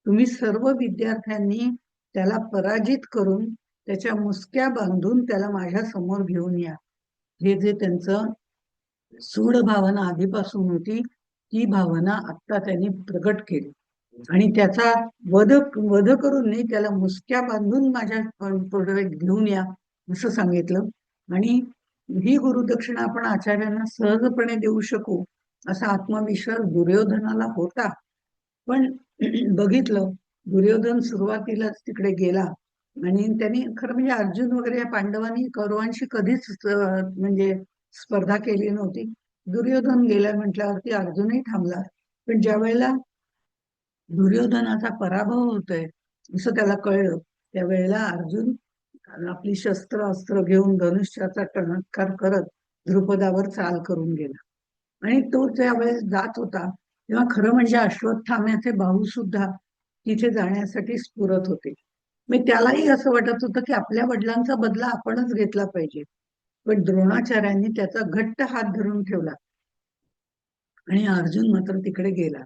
तुम्ही सर्व विद्यार्थ्यांनी त्याला पराजित करून त्याच्या मुसक्या बांधून त्याला माझ्या समोर घेऊन या. हे जे त्यांचं सूड भावना आधीपासून होती ती भावना आता त्यांनी प्रगट केली आणि त्याचा वध वध करून नाही, त्याला मुसक्या बांधून माझ्या पुढे घेऊन या असं सांगितलं. आणि ही गुरुदक्षिणा आपण आचार्यांना सहजपणे देऊ शकू असा आत्मविश्वास दुर्योधनाला होता. पण बघितलं, दुर्योधन सुरुवातीलाच तिकडे गेला आणि त्यांनी खरं म्हणजे अर्जुन वगैरे या पांडवांनी कौरवांशी कधीच म्हणजे स्पर्धा केली नव्हती. दुर्योधन गेला म्हटल्यावरती अर्जुनही थांबला. पण ज्या वेळेला दुर्योधनाचा पराभव होतोय असं त्याला कळलं, त्यावेळेला अर्जुन आपली शस्त्र अस्त्र घेऊन धनुष्याचा टणत्कार करत द्रुपदावर चाल करून गेला. आणि तो त्यावेळेस जात होता तेव्हा खरं म्हणजे अश्वत्थाम्याचे भाऊ सुद्धा तिथे जाण्यासाठी स्फुरत होते. मग त्यालाही असं वाटत होतं की आपल्या वडिलांचा बदला आपणच घेतला पाहिजे. पण द्रोणाचार्यांनी त्याचा घट्ट हात धरून ठेवला आणि अर्जुन मात्र तिकडे गेला.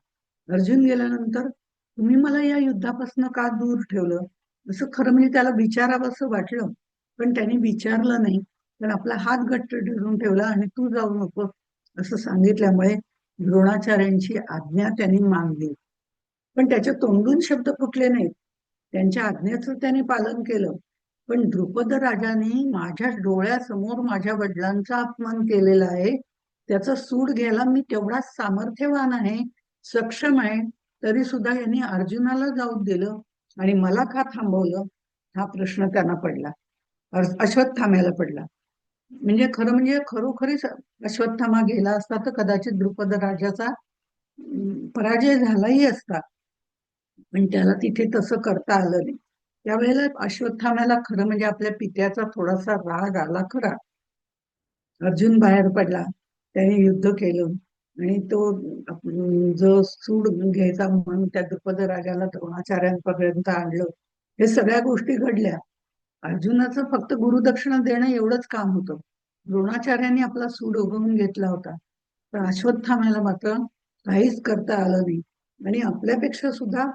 अर्जुन गेल्यानंतर तुम्ही मला या युद्धापासून का दूर ठेवलं, असं खरं म्हणजे त्याला विचारावं असं वाटलं. पण त्यांनी विचारलं नाही, पण आपला हात घट्ट धरून ठेवला आणि तू जाऊ नको असं सांगितल्यामुळे द्रोणाचार्यांची आज्ञा त्यांनी मानली. पण त्याच्या तोंडून शब्द फुटले नाहीत, त्यांच्या आज्ञेचं त्याने पालन केलं. पण द्रुपद राजाने माझ्या डोळ्यासमोर माझ्या वडिलांचा अपमान केलेला आहे, त्याचा सूड घ्यायला मी तेवढाच सामर्थ्यवान आहे, सक्षम आहे, तरी सुद्धा यांनी अर्जुनाला जाऊ दिलं आणि मला का थांबवलं, हा प्रश्न त्यांना पडला, अश्वत्थाम्याला पडला. म्हणजे खरं म्हणजे खरोखरीच अश्वत्थामा गेला असता तर कदाचित द्रुपद राजाचा पराजय झालाही असता. पण त्याला तिथे तसं करता आलं नाही. त्यावेळेला अश्वत्थाम्याला खरं म्हणजे आपल्या पित्याचा थोडासा राग आला खरा. अर्जुन बाहेर पडला, त्याने युद्ध केलं आणि तो जो सूड घ्यायचा म्हणून त्या द्रुपद राजाला द्रोणाचार्यांपर्यंत आणलं. हे सगळ्या गोष्टी घडल्या. अर्जुनाचं फक्त गुरुदक्षिणा देणं एवढंच काम होतं. द्रोणाचार्यांनी आपला सूड उगवून घेतला होता. पण अश्वत्थाम्याला मात्र काहीच करता आलं नाही. आणि आपल्यापेक्षा सुद्धा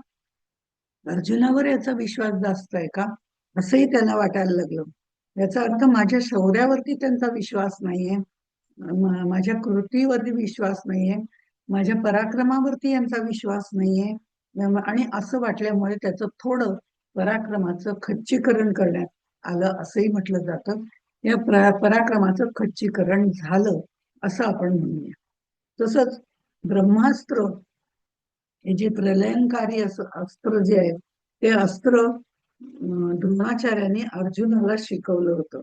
अर्जुनावर याचा विश्वास जास्त आहे का, असंही त्यांना वाटायला लागलं. याचा अर्थ माझ्या शौर्यावरती त्यांचा विश्वास नाहीये, माझ्या कृतीवरती विश्वास नाहीये, माझ्या पराक्रमावरती यांचा विश्वास नाहीये. आणि असं वाटल्यामुळे त्याचं थोडं पराक्रमाचं खच्चीकरण करण्यात आलं असंही म्हटलं जातं. या पराक्रमाचं खच्चीकरण झालं असं आपण म्हणूया. तसंच ब्रह्मास्त्र हे जे प्रलयंकारी अस्त्र जे आहे ते अस्त्र द्रोणाचार्यांनी अर्जुनाला शिकवलं होतं.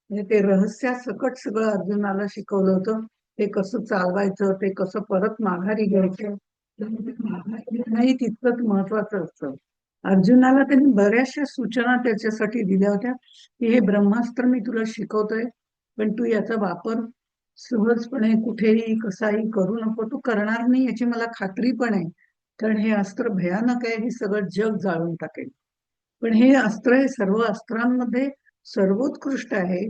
म्हणजे ते रहस्यासकट सगळं अर्जुनाला शिकवलं होतं. ते कसं चालवायचं, ते कसं परत माघारी घ्यायचं, नाही तितकंच महत्वाचं असतं. अर्जुनाला त्यांनी बऱ्याचशा सूचना त्याच्यासाठी दिल्या होत्या की हे ब्रह्मास्त्र मी तुला शिकवतोय, पण तू याचा वापर सहजपणे कुठेही कसाही करू नको. तू करणार नाही याची मला खात्री पण आहे, कारण हे अस्त्र भयानक आहे, हे सगळं जग जाळून टाकेल. पण हे अस्त्र हे सर्व अस्त्रांमध्ये सर्वोत्कृष्ट आहे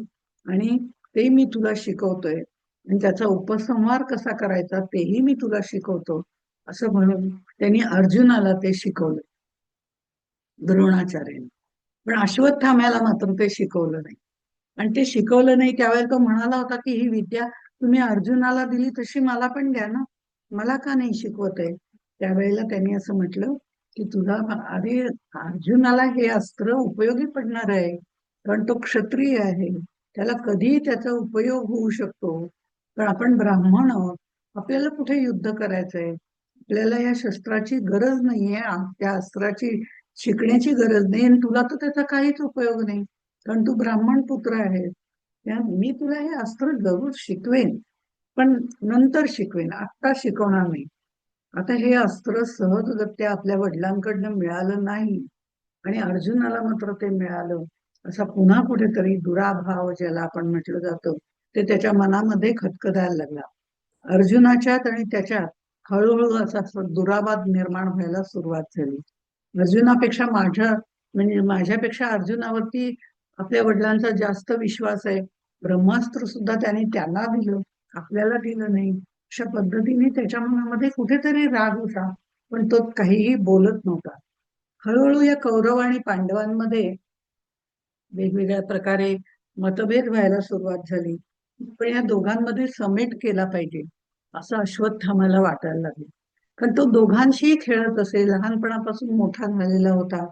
आणि ते मी तुला शिकवतोय आणि त्याचा उपसंहार कसा करायचा तेही मी तुला शिकवतो, असं म्हणून त्यांनी अर्जुनाला ते शिकवलं द्रोणाचार्यांनी. पण अश्वत्थाम्याला मात्र ते शिकवलं नाही. आणि ते शिकवलं नाही त्यावेळेला तो म्हणाला होता की ही विद्या तुम्ही अर्जुनाला दिली तशी मला पण द्या ना, मला का नाही शिकवत आहे. त्यावेळेला त्यांनी असं म्हटलं की तुला अरे, अर्जुनाला हे अस्त्र उपयोगी पडणार आहे, कारण तो क्षत्रिय आहे, त्याला कधीही त्याचा उपयोग होऊ शकतो. पण आपण ब्राह्मण आहोत, आपल्याला कुठे युद्ध करायचंय, आपल्याला या शस्त्राची गरज नाहीये, त्या अस्त्राची शिकण्याची गरज नाही, आणि तुला तर त्याचा काहीच उपयोग नाही, कारण तू ब्राह्मण पुत्र आहे. त्या मी तुला हे अस्त्र जरूर शिकवेन, पण नंतर शिकवेन, आत्ता शिकवणार नाही. आता हे अस्त्र सहजगत्या आपल्या वडिलांकडनं मिळालं नाही आणि अर्जुनाला मात्र ते मिळालं. असा पुन्हा कुठेतरी दुराभाव ज्याला आपण म्हटलं जातं ते त्याच्या मनामध्ये खदखदायला लागला. अर्जुनाच्यात आणि त्याच्यात हळूहळू असा दुरावाद निर्माण व्हायला सुरुवात झाली. अर्जुनापेक्षा म्हणजे माझ्यापेक्षा अर्जुनावरती आपल्या वडिलांचा जास्त विश्वास आहे. ब्रह्मास्त्र सुद्धा त्याने त्यांना दिलं, आपल्याला दिलं नाही. अशा पद्धतीने त्याच्या मनामध्ये कुठेतरी राग होता, पण तो काहीही बोलत नव्हता. हळूहळू या कौरव आणि पांडवांमध्ये वेगवेगळ्या प्रकारे मतभेद व्हायला सुरुवात झाली. पण या दोघांमध्ये समेट केला पाहिजे असं अश्वत्थामाला वाटायला लागले. कारण तो दोघांशीही खेळत असे, लहानपणापासून मोठा झालेला होता,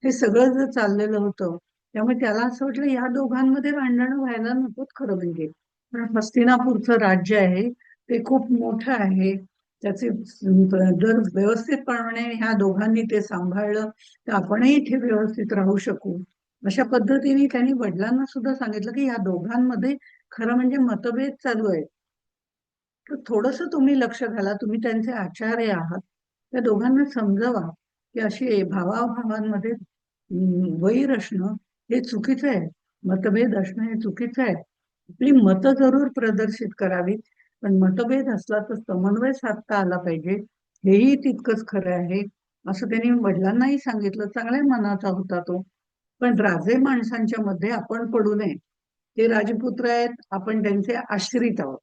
हे सगळं जर चाललेलं होतं, त्यामुळे त्याला असं वाटलं या दोघांमध्ये भांडणं व्हायला नकोत खरं म्हणजे. पण हस्तिनापूरचं राज्य आहे ते खूप मोठं आहे, त्याचे जर व्यवस्थितपणे ह्या दोघांनी ते सांभाळलं तर आपणही इथे व्यवस्थित राहू शकू. अशा पद्धतीने त्यांनी वडिलांना सुद्धा सांगितलं की या दोघांमध्ये खरं म्हणजे मतभेद चालू आहे, तर थोडस तुम्ही लक्ष घाला, तुम्ही त्यांचे आचार्य आहात, त्या दोघांना समजावा की अशी भावाभावांमध्ये वैर असणं हे चुकीचं आहे, मतभेद असणं हे चुकीचं आहे. आपली मतं जरूर प्रदर्शित करावीत, पण मतभेद असला तर समन्वय साधता आला पाहिजे, हेही तितकंच खरं आहे असं त्यांनी वडिलांनाही सांगितलं. चांगल्या मनाचा होता तो. पण राजे माणसांच्या मध्ये आपण पडू नये. ते राजपुत्र आहेत, आपण त्यांचे आश्रित आहोत.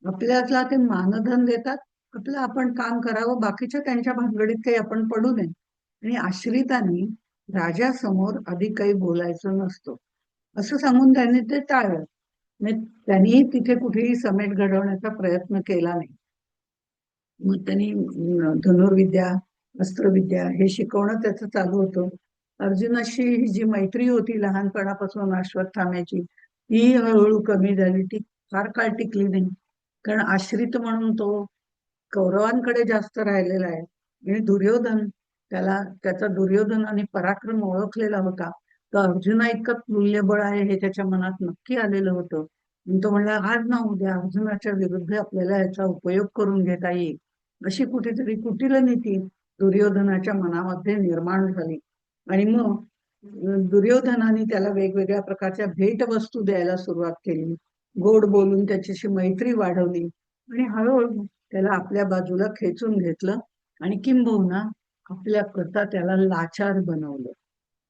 आपल्याला ते मानधन देतात, आपलं आपण काम करावं, बाकीच्या त्यांच्या भानगडीत काही आपण पडू नये. आणि आश्रितांनी राजासमोर अधिक काही बोलायचं नसतं असं सांगून त्यांनी ते टाळलं. म्हणजे त्यांनी तिथे कुठेही समेट घडवण्याचा प्रयत्न केला नाही. मग त्यांनी धनुर्विद्या, अस्त्रविद्या हे शिकवणं त्याचं चालू होतं. अर्जुनाशी ही जी मैत्री होती लहानपणापासून अश्वत्थाम्याची, ती हळूहळू कमी झाली. ती फार काळ टिकली नाही, कारण आश्रित म्हणून तो कौरवांकडे जास्त राहिलेला आहे. आणि दुर्योधन, त्याचा दुर्योधन आणि पराक्रम ओळखलेला होता. तर अर्जुना इतकं मूल्यबळ आहे हे त्याच्या मनात नक्की आलेलं होतं. आणि तो म्हणला आज ना उद्या अर्जुनाच्या विरुद्ध आपल्याला याचा उपयोग करून घेता येईल, अशी कुठेतरी कुटील नीती दुर्योधनाच्या मनामध्ये निर्माण झाली. आणि मग दुर्योधनाने त्याला वेगवेगळ्या प्रकारच्या भेटवस्तू द्यायला सुरुवात केली, गोड बोलून त्याच्याशी मैत्री वाढवली आणि हळूहळू त्याला आपल्या बाजूला खेचून घेतलं आणि किंबहुना आपल्याकरता त्याला लाचार बनवलं.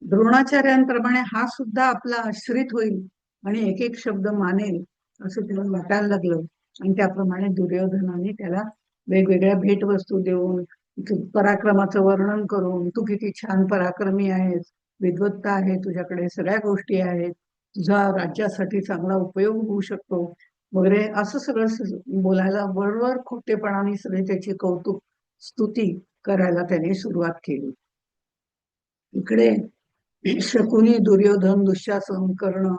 द्रोणाचार्यांप्रमाणे हा सुद्धा आपला आश्रित होईल आणि एक एक शब्द मानेल असं त्याला वाटायला लागलं. आणि त्याप्रमाणे दुर्योधनाने त्याला वेगवेगळ्या भेटवस्तू देऊन, पराक्रमाचं वर्णन करून, तू किती छान पराक्रमी आहेस, विद्वत्ता आहे तुझ्याकडे, सगळ्या गोष्टी आहेत, तुझा राज्यासाठी चांगला उपयोग होऊ शकतो वगैरे असं सगळं बोलायला, बरोबर खोटेपणाने सगळे त्याची कौतुक स्तुती करायला त्याने सुरुवात केली. इकडे शकुनी, दुर्योधन, दुःशासन, कर्ण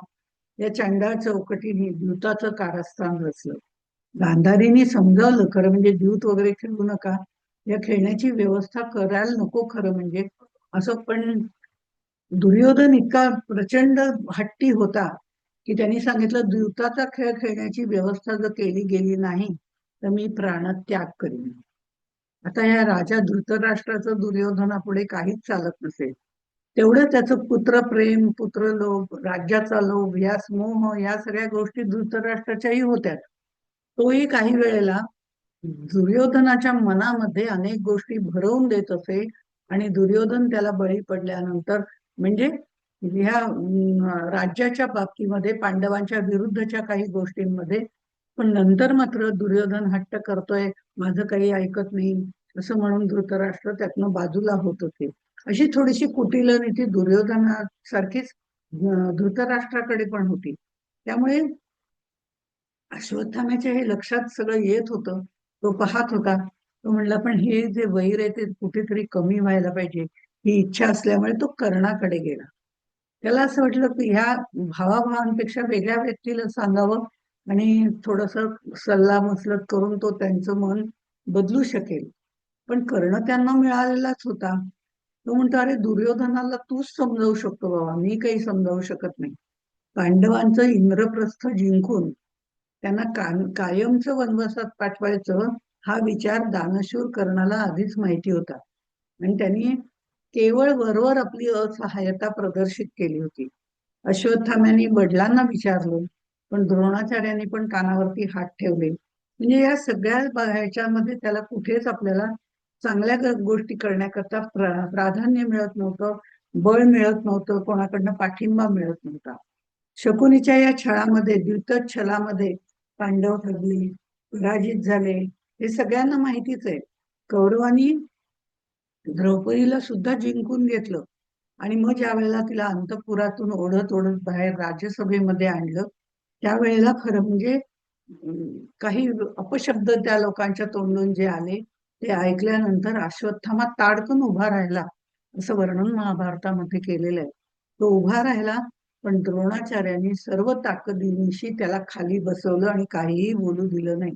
या चांडाळ चौकटीने द्यूताचं कारस्थान रचलं. गांधारीने समजावलं खरं म्हणजे द्यूत वगैरे खेळू नका, या खेळण्याची व्यवस्था करायला नको खरं म्हणजे असं. पण दुर्योधन इतका प्रचंड हट्टी होता की त्यांनी सांगितलं द्यूताचा खेळ खेळण्याची व्यवस्था जर केली गेली नाही तर मी प्राणत्याग करीन. आता या राजा धृतराष्ट्राचं दुर्योधनापुढे काहीच चालत नसेल. तेवढं त्याचं पुत्रप्रेम, पुत्रलोभ, राज्याचा लोभ, या मोह, या सगळ्या गोष्टी धृतराष्ट्राच्याही होत्या. तोही काही वेळेला दुर्योधनाच्या मनामध्ये अनेक गोष्टी भरवून देत असे आणि दुर्योधन त्याला बळी पडल्यानंतर म्हणजे ह्या राज्याच्या बाबतीमध्ये पांडवांच्या विरुद्धच्या काही गोष्टींमध्ये. पण नंतर मात्र दुर्योधन हट्ट करतोय, माझं काही ऐकत नाही असं म्हणून धृतराष्ट्र त्यातनं बाजूला होत होते. अशी थोडीशी कुटील नीती दुर्योधनासारखीच धृतराष्ट्राकडे पण होती. त्यामुळे अश्वत्थाम्याच्या हे लक्षात सगळं येत होतं. तो पाहत होता, तो म्हणला पण हे जे वैर आहे ते कुठेतरी कमी व्हायला पाहिजे, ही इच्छा असल्यामुळे तो कर्णाकडे गेला. त्याला असं वाटलं की ह्या भावाभावांपेक्षा वेगळ्या व्यक्तीला सांगावं आणि थोडस सल्ला मसलत करून तो त्यांचं मन बदलू शकेल. पण कर्ण त्यांना मिळालेलाच होता. तो म्हणतो अरे दुर्योधनाला तूच समजावू शकतो बाबा, मी काही समजावू शकत नाही. पांडवांचं इंद्रप्रस्थ जिंकून त्यांना कायमचं वनवासात पाठवायचं हा विचार दानशूर कर्णाला आधीच माहिती होता. आणि त्यांनी केवळ वरवर आपली असहाय्यता प्रदर्शित केली होती. अश्वत्थाम्यांनी वडिलांना विचारलं, पण द्रोणाचार्यांनी पण कानावरती हात ठेवले. म्हणजे या सगळ्या ह्याच्यामध्ये त्याला कुठेच आपल्याला चांगल्या गोष्टी करण्याकरता प्राधान्य मिळत नव्हतं, बळ मिळत नव्हतं, कोणाकडनं पाठिंबा मिळत नव्हता. शकुनीच्या या छळामध्ये, द्यूतच छलामध्ये पांडव ठरले, पराजित झाले, हे सगळ्यांना माहितीच आहे. कौरवांनी द्रौपदीला सुद्धा जिंकून घेतलं आणि मग ज्या वेळेला तिला अंतपुरातून ओढत ओढत बाहेर राज्यसभेमध्ये आणलं, त्यावेळेला खरं म्हणजे काही अपशब्द त्या लोकांच्या तोंडून जे आले ते ऐकल्यानंतर अश्वत्थामा ताडकन उभा राहिला, असं वर्णन महाभारतामध्ये केलेलं आहे. तो उभा राहिला, पण द्रोणाचार्यांनी सर्व ताकदीनिशी त्याला खाली बसवलं आणि काहीही बोलू दिलं नाही.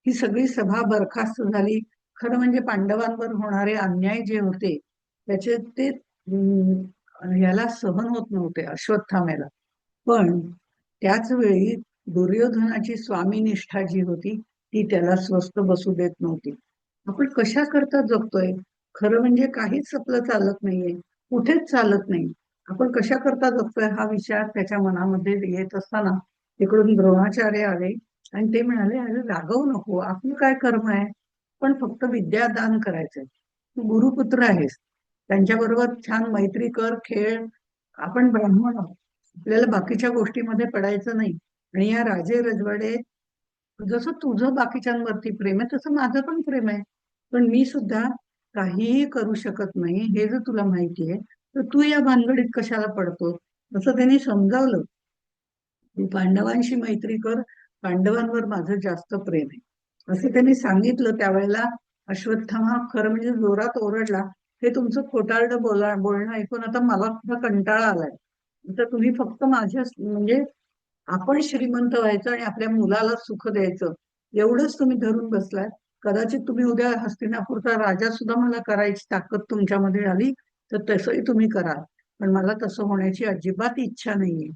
ही सगळी सभा बरखास्त झाली. खरं म्हणजे पांडवांवर होणारे अन्याय जे होते त्याचे ते याला सहन होत नव्हते अश्वत्थाम्याला. पण त्याच वेळी दुर्योधनाची स्वामीनिष्ठा जी होती ती त्याला स्वस्थ बसू देत नव्हती. आपण कशा करता जगतोय, खरं म्हणजे काहीच आपलं चालत नाहीये, कुठेच चालत नाही. आपण कशा करता जगतोय हा विचार त्याच्या मनामध्ये येत असताना तिकडून द्रोणाचार्य आले आणि ते म्हणाले, अरे रागवू नको, आपलं काय कर्म आहे, पण फक्त विद्यादान करायचंय. तू गुरुपुत्र आहेस, त्यांच्याबरोबर छान मैत्री कर, खेळ. आपण ब्राह्मण आहोत, आपल्याला बाकीच्या गोष्टीमध्ये पडायचं नाही. आणि या राजे रजवाडे, जसं तुझं बाकीच्यांवरती प्रेम आहे तसं माझं पण प्रेम आहे, पण मी सुद्धा काहीही करू शकत नाही हे जर तुला माहिती आहे तर तू या भानगडीत कशाला पडतो, असं त्यांनी समजावलं. तू पांडवांशी मैत्री कर, पांडवांवर माझं जास्त प्रेम आहे असं त्यांनी सांगितलं. त्यावेळेला अश्वत्थामा खरं म्हणजे जोरात ओरडला, हे तुमचं खोटारडं बोलणं ऐकून आता मला सुद्धा कंटाळा आलाय. तर तुम्ही फक्त माझ्या म्हणजे आपण श्रीमंत व्हायचं आणि आपल्या मुलाला सुख द्यायचं एवढंच तुम्ही धरून बसलाय. कदाचित तुम्ही उद्या हस्तिनापूरचा राजा सुद्धा मला करायची ताकद तुमच्यामध्ये आली तर तसंही तुम्ही कराल, पण मला तसं होण्याची अजिबात इच्छा नाहीये.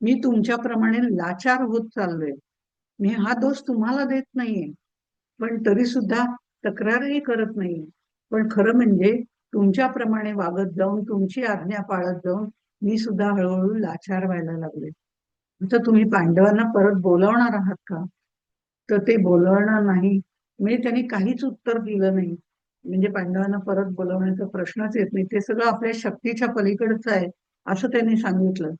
मी तुमच्याप्रमाणे लाचार होत चाललोय. मी हा दोष तुम्हाला देत नाहीये, पण तरी सुद्धा तक्रारही करत नाहीये. पण खरं म्हणजे तुमच्याप्रमाणे वागत जाऊन, तुमची आज्ञा पाळत जाऊन मी सुद्धा हळूहळू लाचार व्हायला लागले. तर तुम्ही पांडवांना परत बोलावणार आहात का? तर ते बोलवणार नाही. म्हणजे त्यांनी काहीच उत्तर दिलं नाही. म्हणजे पांडवांना परत बोलवण्याचा प्रश्नच येत नाही, ते सगळं आपल्या शक्तीच्या पलीकडचं आहे असं त्यांनी सांगितलं.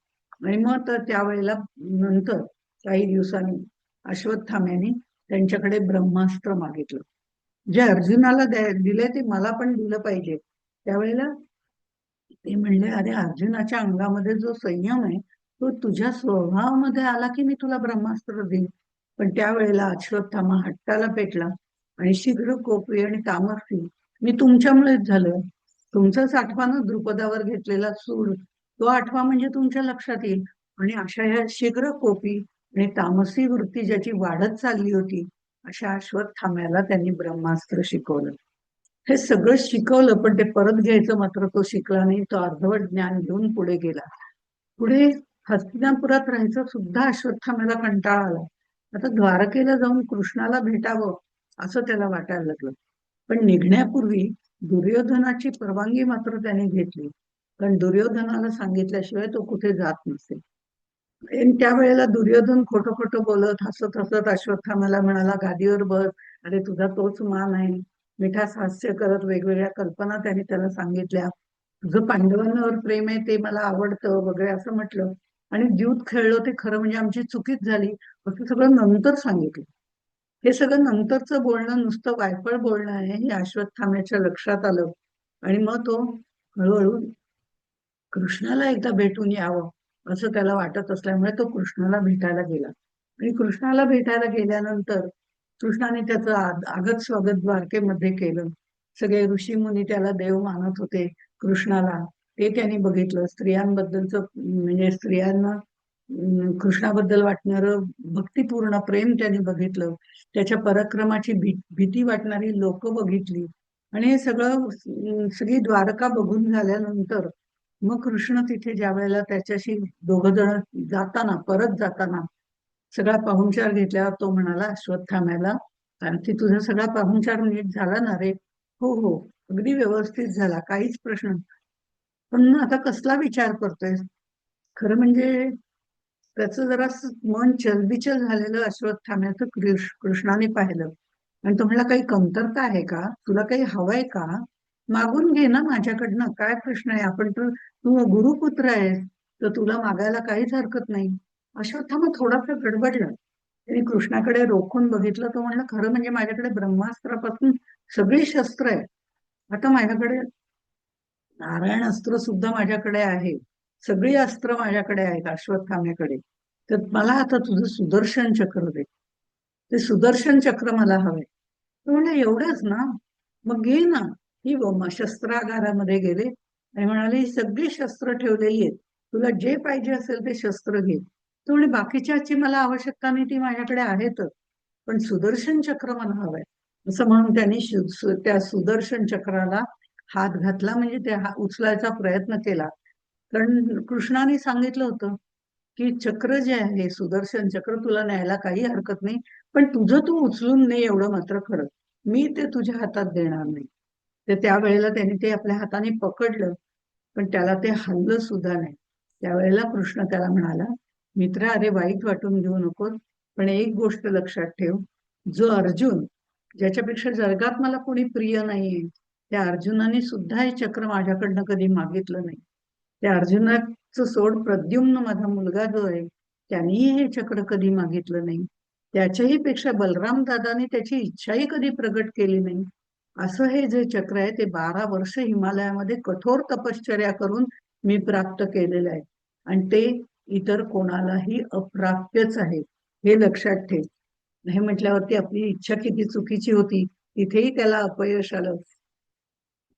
आणि मग तर त्यावेळेला नंतर काही दिवसांनी अश्वत्थाम्याने त्यांच्याकडे ब्रह्मास्त्र मागितलं. जे अर्जुनाला दिले ते मला पण दिलं पाहिजे. त्यावेळेला ते म्हणले, अरे अर्जुनाच्या अंगामध्ये जो संयम आहे तो तुझ्या स्वभावामध्ये आला की मी तुला ब्रह्मास्त्र देईन. पण त्यावेळेला अश्वत्थामा हट्टाला पेटला आणि शीघ्र कोपरी आणि तामसी मी तुमच्यामुळेच झालं. तुमचाच आठवानं द्रुपदावर घेतलेला सूड, तो आठवा म्हणजे तुमच्या लक्षात येईल. आणि अशा ह्या शीघ्र कोपी आणि तामसी वृत्ती ज्याची वाढत चालली होती अशा अश्वत्थाम्याला त्यांनी ब्रह्मास्त्र शिकवलं. हे सगळं शिकवलं, पण ते परत घ्यायचं मात्र तो शिकला नाही. तो अर्धवट ज्ञान घेऊन पुढे गेला. पुढे हस्तिनापुरात राहायचं सुद्धा अश्वत्थाम्याला कंटाळा आला. आता द्वारकेला जाऊन कृष्णाला भेटावं असं त्याला वाटायला लागलं. पण निघण्यापूर्वी दुर्योधनाची परवानगी मात्र त्याने घेतली, कारण दुर्योधनाला सांगितल्याशिवाय तो कुठे जात नसे. आणि त्यावेळेला दुर्योधन खोटं खोटं बोलत, हसत हसत अश्वत्थाम्याला म्हणाला, गादीवर बस, अरे तुझा तोच मान आहे. मिठास हास्य करत वेगवेगळ्या कल्पना त्याने त्याला सांगितल्या. तुझं पांडवांवर प्रेम आहे ते मला आवडतं वगैरे असं म्हटलं. आणि द्यूत खेळलं ते खरं म्हणजे आमची चुकीच झाली असं सगळं नंतर सांगितलं. हे सगळं नंतरचं बोलणं नुसतं वायफळ बोलणं आहे हे अश्वत्थाम्याच्या लक्षात आलं. आणि मग तो हळूहळू कृष्णाला एकदा भेटून यावं असं त्याला वाटत असल्यामुळे तो कृष्णाला भेटायला गेला. आणि कृष्णाला भेटायला गेल्यानंतर कृष्णाने त्याचं आगत स्वागत द्वारकेमध्ये केलं. सगळे ऋषी मुनी त्याला देव मानत होते कृष्णाला, ते त्यांनी बघितलं. स्त्रियांबद्दलचं म्हणजे स्त्रियांना कृष्णाबद्दल वाटणारं भक्तिपूर्ण प्रेम त्यांनी बघितलं. त्याच्या पराक्रमाची भीती वाटणारी लोक बघितली. आणि हे सगळं सगळी द्वारका बघून झाल्यानंतर मग कृष्ण तिथे ज्या वेळेला त्याच्याशी दोघ जण जाताना परत जाताना सगळा पाहुणचार घेतल्यावर तो म्हणाला अश्वत्थाम्याला, "आणखी तुझा सगळा पाहुणचार नीट झाला ना रे?" "हो हो, अगदी व्यवस्थित झाला, काहीच प्रश्न नाही." "पण मग आता कसला विचार करतोय?" खरं म्हणजे त्याचं जरा मन चलबिचल झालेलं अश्वत्थाम्याचं कृष्णाने पाहिलं आणि तो म्हणला, "काही कमतरता आहे का? तुला काही हवंय का? मागून घे ना माझ्याकडनं, काय प्रश्न आहे? आपण तर, तू गुरुपुत्र आहेस, तर तुला मागायला काहीच हरकत नाही." अश्वत्थामा थोडासा गडबडला. त्यांनी कृष्णाकडे रोखून बघितलं. तो म्हणला, "खरं म्हणजे माझ्याकडे ब्रह्मास्त्रापासून सगळी शस्त्र आहे. आता माझ्याकडे नारायण अस्त्र सुद्धा माझ्याकडे आहे. सगळी अस्त्र माझ्याकडे आहेत अश्वत्थाम्याकडे. तर मला आता तुझं सुदर्शन चक्र दे. ते सुदर्शन चक्र मला हवंय." तो म्हणले, "एवढंच ना? मग घे ना." ही शस्त्रागारामध्ये गेले आणि म्हणाले, "ही सगळी शस्त्र ठेवलेली आहेत. तुला जे पाहिजे असेल ते शस्त्र घे." तो म्हणे, "बाकीच्याची मला आवश्यकता नाही, ती माझ्याकडे आहेतच. पण सुदर्शन चक्र मला हवंय." असं म्हणून त्यांनी त्या सुदर्शन चक्राला हात घातला, म्हणजे ते उचलायचा प्रयत्न केला. कारण कृष्णाने सांगितलं होतं की चक्र जे आहे सुदर्शन चक्र तुला न्यायला काही हरकत नाही, पण तुझं तू उचलून नाही एवढं मात्र खरं. मी ते तुझ्या हातात देणार नाही. तर त्यावेळेला त्याने ते आपल्या हाताने पकडलं, पण त्याला ते हललं सुद्धा नाही. त्यावेळेला कृष्ण त्याला म्हणाला, "मित्र, अरे वाईट वाटून घेऊ नकोस, पण एक गोष्ट लक्षात ठेव, जो अर्जुन, ज्याच्यापेक्षा जगात मला कोणी प्रिय नाहीये, त्या अर्जुनाने सुद्धा हे चक्र माझ्याकडनं कधी मागितलं नाही. त्या अर्जुनाचं सोड, प्रद्युम्न माझा मुलगा जो आहे, त्यांनीही हे चक्र कधी मागितलं नाही. त्याच्याही पेक्षा बलराम दादाने त्याची इच्छाही कधी प्रगट केली नाही. असं हे जे चक्र आहे ते 12 वर्ष हिमालयामध्ये कठोर तपश्चर्या करून मी प्राप्त केलेलं आहे आणि ते इतर कोणालाही अप्राप्यच आहे, हे लक्षात ठेव." हे म्हटल्यावरती आपली इच्छा किती चुकीची होती, तिथेही त्याला अपयश आलं.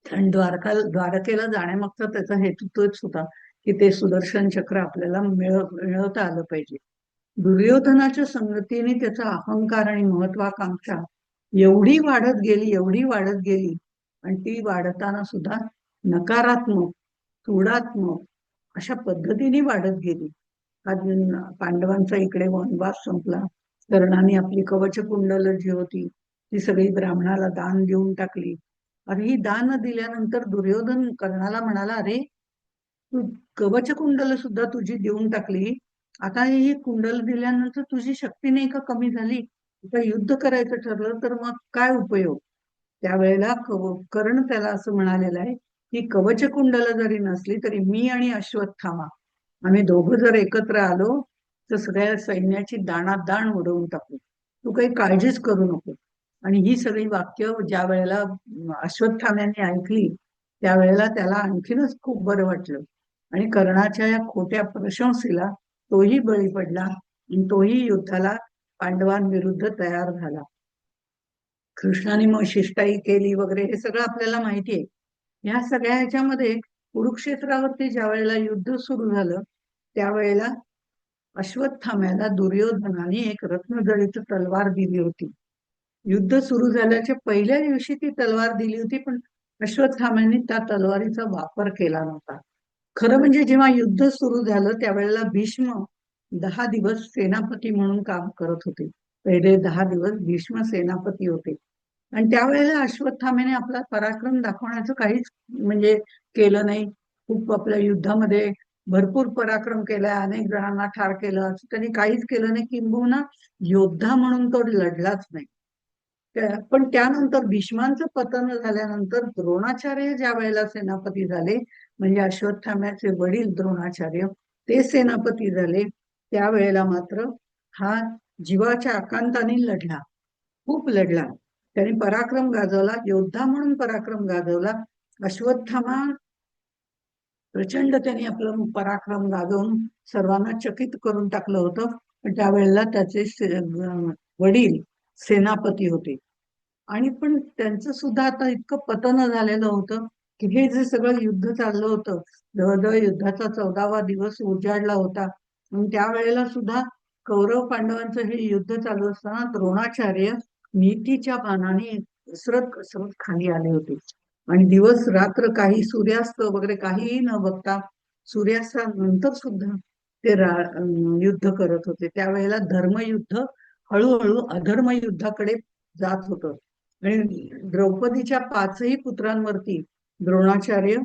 आणि द्वारकेला जाण्यामागचा त्याचा हेतू तोच होता की ते सुदर्शन चक्र आपल्याला मिळवता आलं पाहिजे. दुर्योधनाच्या संगतीने त्याचा अहंकार आणि महत्वाकांक्षा एवढी वाढत गेली, एवढी वाढत गेली, आणि ती वाढताना सुद्धा नकारात्मक, तुडात्मक अशा पद्धतीने वाढत गेली. पांडवांचा इकडे वनवास संपला. कर्णाने आपली कवच कुंडल जी होती ती सगळी ब्राह्मणाला दान देऊन टाकली. अरे ही दान दिल्यानंतर दुर्योधन कर्णाला म्हणाला, "अरे तू कवच कुंडल सुद्धा तुझी देऊन टाकली, आता ही कुंडल दिल्यानंतर तुझी शक्ती नाही का कमी झाली? आता युद्ध करायचं ठरलं तर मग काय उपयोग?" त्यावेळेला कर्ण त्याला असं म्हणालेलं आहे की कवच कुंडल जरी नसली तरी मी आणि अश्वत्थामा, आम्ही दोघं जर एकत्र आलो तर सगळ्या सैन्याची दाणादाण उडवून टाकू. तू काही काळजीच करू नको. आणि ही सगळी वाक्य ज्या वेळेला अश्वत्थाम्याने ऐकली, त्यावेळेला त्याला आणखीनच खूप बरं वाटलं आणि कर्णाच्या या खोट्या प्रशंसेला तोही बळी पडला आणि तोही युद्धाला पांडवांविरुद्ध तयार झाला. कृष्णाने मग शिष्टाई केली वगैरे हे सगळं आपल्याला माहिती आहे. ह्या सगळ्या ह्याच्यामध्ये कुरुक्षेत्रावरती ज्या वेळेला युद्ध सुरू झालं, त्यावेळेला अश्वत्थाम्याला दुर्योधनाने एक रत्नजडित तलवार दिली होती. युद्ध सुरू झाल्याच्या पहिल्या दिवशी ती तलवार दिली होती, पण अश्वत्थाम्याने त्या तलवारीचा वापर केला नव्हता. खरं म्हणजे जेव्हा युद्ध सुरू झालं त्यावेळेला भीष्म 10 दिवस सेनापती म्हणून काम करत होते. पहिले 10 दिवस भीष्म सेनापती होते आणि त्यावेळेला अश्वत्थाम्याने आपला पराक्रम दाखवण्याचं काहीच म्हणजे केलं नाही. खूप आपल्या युद्धामध्ये भरपूर पराक्रम केलाय, अनेक जणांना ठार केलं, असं त्यांनी काहीच केलं नाही, किंबहुना योद्धा म्हणून तो लढलाच नाही. पण त्यानंतर भीष्मांचं पतन झाल्यानंतर द्रोणाचार्य ज्या वेळेला सेनापती झाले, म्हणजे अश्वत्थाम्याचे वडील द्रोणाचार्य, ते सेनापती झाले, त्यावेळेला मात्र हा जीवाच्या आकांताने लढला, खूप लढला. त्याने पराक्रम गाजवला, योद्धा म्हणून पराक्रम गाजवला. अश्वत्थामा प्रचंड त्यांनी आपलं पराक्रम गाजवून सर्वांना चकित करून टाकलं होतं. पण त्यावेळेला त्याचे वडील सेनापती होते आणि पण त्यांचं सुद्धा आता इतकं पतन झालेलं होतं की हे जे सगळं युद्ध चाललं होतं, जवळजवळ युद्धाचा 14वा दिवस उजाडला होता आणि त्यावेळेला सुद्धा कौरव पांडवांचं हे युद्ध चालू असताना द्रोणाचार्य नीतीच्या बाणाने कसरत कसरत खाली आले होते आणि दिवस रात्र काही सूर्यास्त वगैरे काहीही न बघता सूर्यास्तानंतर सुद्धा ते युद्ध करत होते. त्यावेळेला धर्मयुद्ध हळूहळू अधर्म युद्धाकडे जात होतं. आणि द्रौपदीच्या पाचही पुत्रांवरती द्रोणाचार्य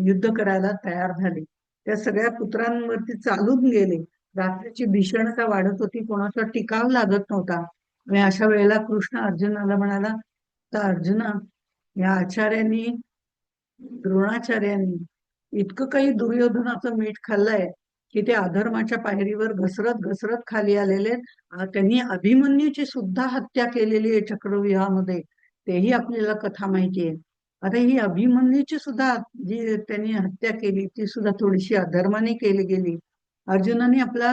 युद्ध करायला तयार झाले. त्या सगळ्या पुत्रांवरती चालून गेले. रात्रीची भीषणता वाढत होती, कोणाचा टिकाव लागत नव्हता. आणि अशा वेळेला कृष्ण अर्जुनाला म्हणाला, तर अर्जुना, या आचार्यांनी, द्रोणाचार्यांनी इतकं काही दुर्योधनाचं मीठ खाल्लंय की ते अधर्माच्या पायरीवर घसरत घसरत खाली आलेले आहेत. त्यांनी अभिमन्यूची सुद्धा हत्या केलेली आहे चक्रव्यूहामध्ये. तेही आपल्याला कथा माहितीये. आता ही अभिमन्यूची सुद्धा जी त्यांनी हत्या केली ती सुद्धा थोडीशी अधर्माने केली गेली. अर्जुनाने आपला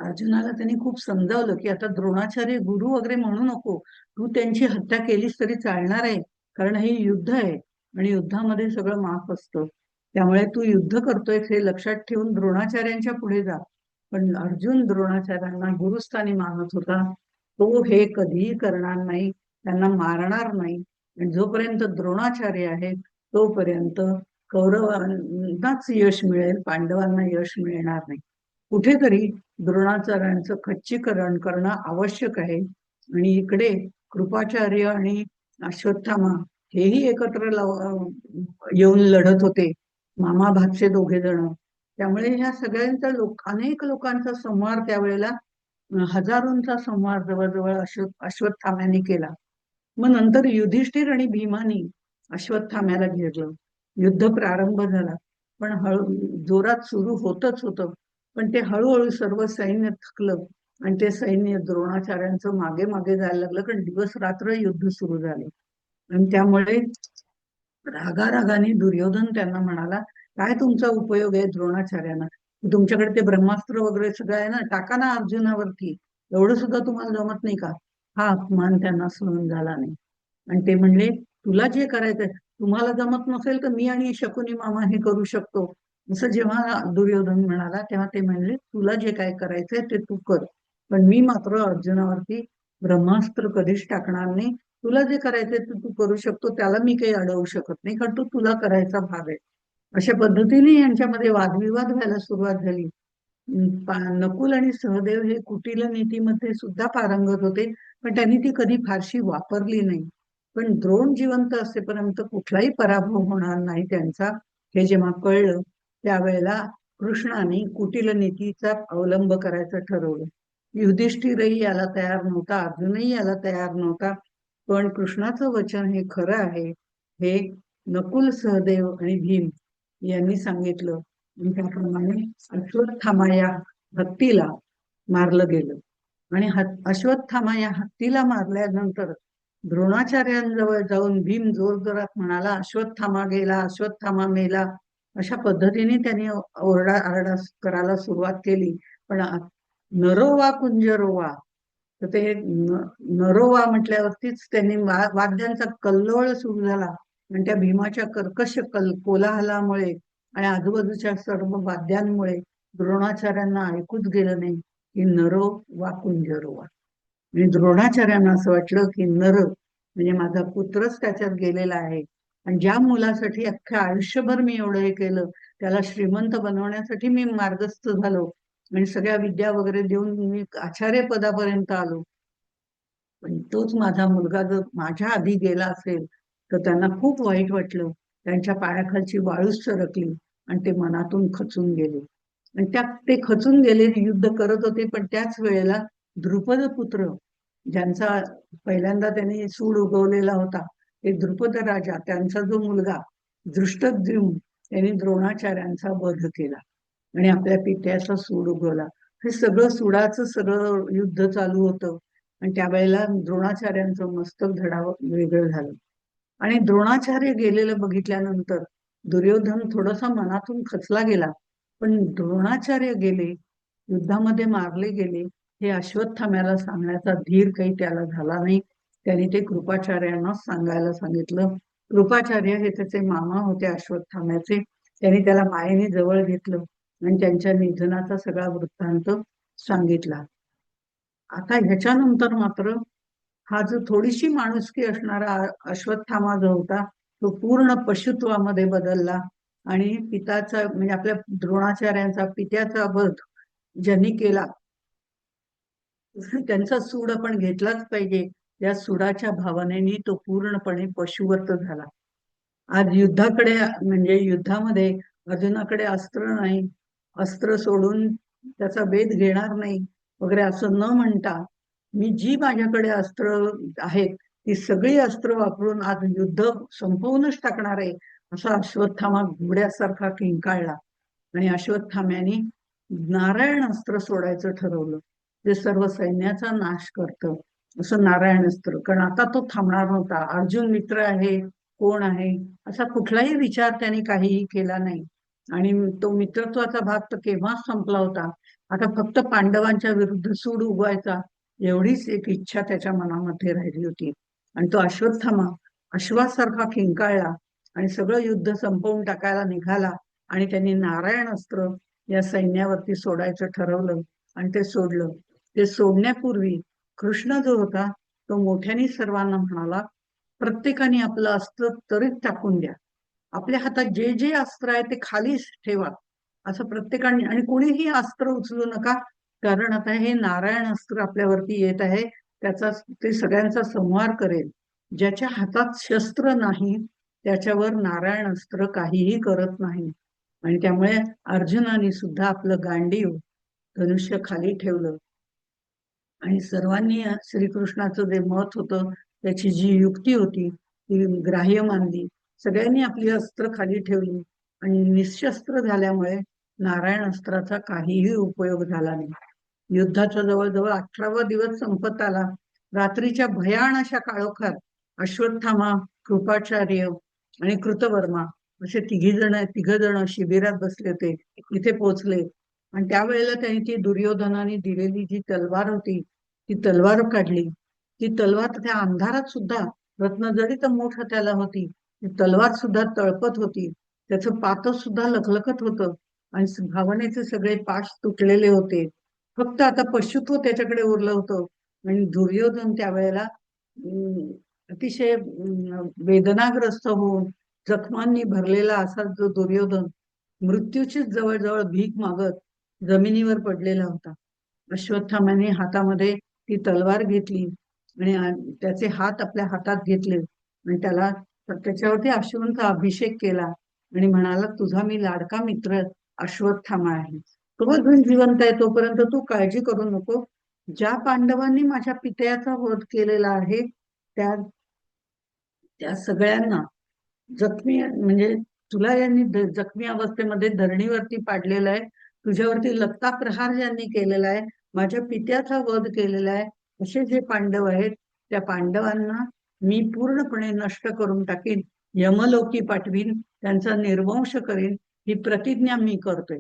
अर्जुनाला त्यांनी खूप समजावलं की आता द्रोणाचार्य गुरु वगैरे म्हणू नको, तू त्यांची हत्या केलीस तरी चालणार आहे, कारण हे युद्ध आहे आणि युद्धामध्ये सगळं माफ असतं. त्यामुळे तू युद्ध करतोय हे लक्षात ठेवून द्रोणाचार्यांच्या पुढे जा. पण अर्जुन द्रोणाचार्यांना गुरुस्थानी मानत होता. तो हे कधीही करणार नाही, त्यांना मारणार नाही. आणि जोपर्यंत द्रोणाचार्य आहेत तोपर्यंत कौरवांनाच यश मिळेल, पांडवांना यश मिळणार नाही. कुठेतरी द्रोणाचार्यांचं खच्चीकरण करणं आवश्यक आहे. आणि इकडे कृपाचार्य आणि अश्वत्थामा हेही एकत्र येऊन लढत होते, मामा भाचे दोघे जण. त्यामुळे ह्या सगळ्यांचा अनेक लोकांचा संहार त्यावेळेला, हजारोंचा संहार जवळजवळ अश्वत्थाम्याने केला. मग नंतर युधिष्ठिर आणि भीमानी अश्वत्थाम्याला घेरलं. युद्ध प्रारंभ झाला, पण जोरात सुरू होतच होतं. पण ते हळूहळू सर्व सैन्य थकलं आणि ते सैन्य द्रोणाचार्यांचं मागे मागे जायला लागलं, कारण दिवस रात्र युद्ध सुरू झाले. आणि त्यामुळे रागारागाने दुर्योधन त्यांना म्हणाला, काय तुमचा उपयोग आहे द्रोणाचार्यांना? तुमच्याकडे ते ब्रह्मास्त्र वगैरे सगळं आहे ना, टाका ना अर्जुनावरती. एवढं सुद्धा तुम्हाला जमत नाही का? हा अपमान त्यांना सहन झाला नाही. आणि ते म्हणले, तुला जे करायचंय, तुम्हाला जमत नसेल तर मी आणि शकुनी मामा हे करू शकतो. असं जेव्हा दुर्योधन म्हणाला तेव्हा ते म्हणले, तुला जे काय करायचंय ते तू कर, पण मी मात्र अर्जुनावरती ब्रह्मास्त्र कधीच टाकणार नाही. तुला जे करायचंय ते तू करू शकतो, त्याला मी काही अडवू शकत नाही, कारण तो तुला करायचा भाग आहे. अशा पद्धतीने यांच्यामध्ये वादविवाद व्हायला सुरुवात झाली. नकुल आणि सहदेव हे कुटिल नीतीमध्ये सुद्धा पारंगत होते, पण त्यांनी ती कधी फारशी वापरली नाही. पण द्रोण जिवंत असेपर्यंत कुठलाही पराभव होणार नाही त्यांचा, हे जेव्हा कळलं त्यावेळेला कृष्णाने कुटिल नीतीचा अवलंब करायचं ठरवलं. युधिष्ठिरही याला तयार नव्हता, अर्जुनही याला तयार नव्हता. पण कृष्णाचं वचन हे खरं आहे, हे नकुल, सहदेव आणि भीम यांनी सांगितलं. त्याप्रमाणे अश्वत्थामा या हत्तीला मारलं गेलं. आणि अश्वत्थामा या हत्तीला मारल्यानंतर द्रोणाचार्यांजवळ जाऊन भीम जोरजोरात म्हणाला, अश्वत्थामा गेला, अश्वत्थामा मेला. अशा पद्धतीने त्यांनी आरडा करायला सुरुवात केली. पण नरोवा कुंजरोवा, तर ते नरोवा म्हटल्यावरतीच त्यांनी वाद्यांचा कल्लोळ सुरू झाला. आणि त्या भीमाच्या कर्कश कोलाहलामुळे आणि आजूबाजूच्या सर्व वाद्यांमुळे द्रोणाचार्यांना ऐकूच गेलं नाही की नरो वा कुंजरोवा. आणि द्रोणाचार्यांना असं वाटलं की नर म्हणजे माझा पुत्रच त्याच्यात गेलेला आहे. आणि ज्या मुलासाठी अख्ख्या आयुष्यभर मी एवढं हे केलं, त्याला श्रीमंत बनवण्यासाठी मी मार्गस्थ झालो आणि सगळ्या विद्या वगैरे देऊन मी आचार्य पदापर्यंत आलो, पण तोच माझा मुलगा जर माझ्या आधी गेला असेल तर त्यांना खूप वाईट वाटलं. त्यांच्या पायाखालची वाळूच सरकली आणि ते मनातून खचून गेले. आणि ते खचून गेले, युद्ध करत होते. पण त्याच वेळेला द्रुपद पुत्र, ज्यांचा पहिल्यांदा त्यांनी सूड उगवलेला होता, ते द्रुपद राजा, त्यांचा जो मुलगा दृष्टद्युम्न, त्यांनी द्रोणाचार्यांचा वध केला आणि आपल्या पित्याचा सूड उगवला. हे सगळं सुडाचं सगळं युद्ध चालू होतं. आणि त्यावेळेला द्रोणाचार्यांचं मस्तक धडावं वेगळं झालं. आणि द्रोणाचार्य गेलेलं बघितल्यानंतर दुर्योधन थोडासा मनातून खचला गेला. पण द्रोणाचार्य गेले, युद्धामध्ये मारले गेले, हे अश्वत्थाम्याला सांगण्याचा धीर काही त्याला झाला नाही. त्याने ते कृपाचार्यांना सांगायला सांगितलं. कृपाचार्य हे त्याचे मामा होते अश्वत्थाम्याचे. त्यांनी त्याला मायेने जवळ घेतलं आणि त्यांच्या निधनाचा सगळा वृत्तांत सांगितला. आता ह्याच्यानंतर मात्र हा जो थोडीशी माणुसकी असणारा अश्वत्थामा जो होता, तो पूर्ण पशुत्वामध्ये बदलला. आणि पिताचा म्हणजे आपल्या द्रोणाचार्यांचा पित्याचा वध ज्यांनी केला त्यांचा सूड आपण घेतलाच पाहिजे, या सुडाच्या भावनेने तो पूर्णपणे पशुवत झाला. आज युद्धाकडे म्हणजे युद्धामध्ये अर्जुनाकडे अस्त्र नाही, अस्त्र सोडून त्याचा वेध घेणार नाही वगैरे असं न म्हणता, मी जी माझ्याकडे अस्त्र आहेत ती सगळी अस्त्र वापरून आज युद्ध संपवूनच टाकणार आहे, असा अश्वत्थामा घोड्यासारखा किंकाळला. आणि अश्वत्थाम्याने नारायण अस्त्र सोडायचं ठरवलं, जे सर्व सैन्याचा नाश करतं असं नारायण अस्त्र. कारण आता तो थांबणार नव्हता. अर्जुन मित्र आहे, कोण आहे असा कुठलाही विचार त्यांनी काहीही केला नाही. आणि तो मित्रत्वाचा भाग तर केव्हाच संपला होता. आता फक्त पांडवांच्या विरुद्ध सूड उगवायचा एवढीच एक इच्छा त्याच्या मनामध्ये राहिली होती. आणि तो अश्वत्थामा अश्वासारखा किंकाळला आणि सगळं युद्ध संपवून टाकायला निघाला. आणि त्यांनी नारायण अस्त्र या सैन्यावरती सोडायचं ठरवलं आणि ते सोडलं. ते सोडण्यापूर्वी कृष्ण जो होता तो मोठ्याने सर्वांना म्हणाला, प्रत्येकाने आपलं अस्त्र त्वरित टाकून द्या, आपल्या हातात जे जे अस्त्र आहे ते खालीच ठेवा, असं प्रत्येकाने. आणि कोणीही अस्त्र उचलू नका, कारण आता हे नारायण अस्त्र आपल्यावरती येत आहे, त्याचा ते सगळ्यांचा संहार करेल. ज्याच्या हातात शस्त्र नाही त्याच्यावर नारायण अस्त्र काहीही करत नाही. आणि त्यामुळे अर्जुनाने सुद्धा आपलं गांडीव धनुष्य खाली ठेवलं आणि सर्वांनी श्रीकृष्णाचं जे मत होतं, त्याची जी युक्ती होती ती ग्राह्य मानली. सगळ्यांनी आपली अस्त्र खाली ठेवली आणि निशस्त्र झाल्यामुळे नारायण अस्त्राचा काहीही उपयोग झाला नाही. युद्धाचा जवळजवळ 18वा दिवस संपत आला. रात्रीच्या भयान अशा काळोखात अश्वत्थामा, कृपाचार्य आणि कृतवर्मा असे तिघ जण शिबिरात बसले होते. इथे पोहोचले आणि त्यावेळेला त्यांनी ती दुर्योधनाने दिलेली जी तलवार होती ती तलवार काढली. ती तलवार त्या अंधारात सुद्धा रत्नजडीत मोठ त्याला होती. ती तलवार सुद्धा तळपत होती, त्याचं पात सुद्धा लखलखत होतं आणि भावनेचे सगळे पाश तुटलेले होते. फक्त आता पशुत्व त्याच्याकडे उरलं होतं. आणि दुर्योधन त्यावेळेला अतिशय वेदनाग्रस्त होऊन जखमांनी भरलेला असा जो दुर्योधन मृत्यूचीच जवळजवळ भीक मागत जमिनीवर पडलेला होता. अश्वत्थामाने हातामध्ये ती तलवार घेतली आणि त्याचे हात आपल्या हातात घेतले आणि त्याच्यावरती अश्रूंचा अभिषेक केला आणि म्हणाला, तुझा मी लाडका मित्र अश्वत्थामा आहे, तो अजून जिवंत आहे, तोपर्यंत तू काळजी करू नको. ज्या पांडवांनी माझ्या पित्याचा वध केलेला आहे त्या त्या सगळ्यांना जखमी म्हणजे तुला यांनी जखमी अवस्थेमध्ये धरणीवरती पाडलेलं आहे, तुझ्यावरती लत्ता प्रहार ज्यांनी केलेला आहे, माझ्या पित्याचा वध केलेला आहे, असे जे पांडव आहेत त्या पांडवांना मी पूर्णपणे नष्ट करून टाकीन, यमलोकी पाठवीन, त्यांचा निर्वंश करीन, ही प्रतिज्ञा मी करतोय.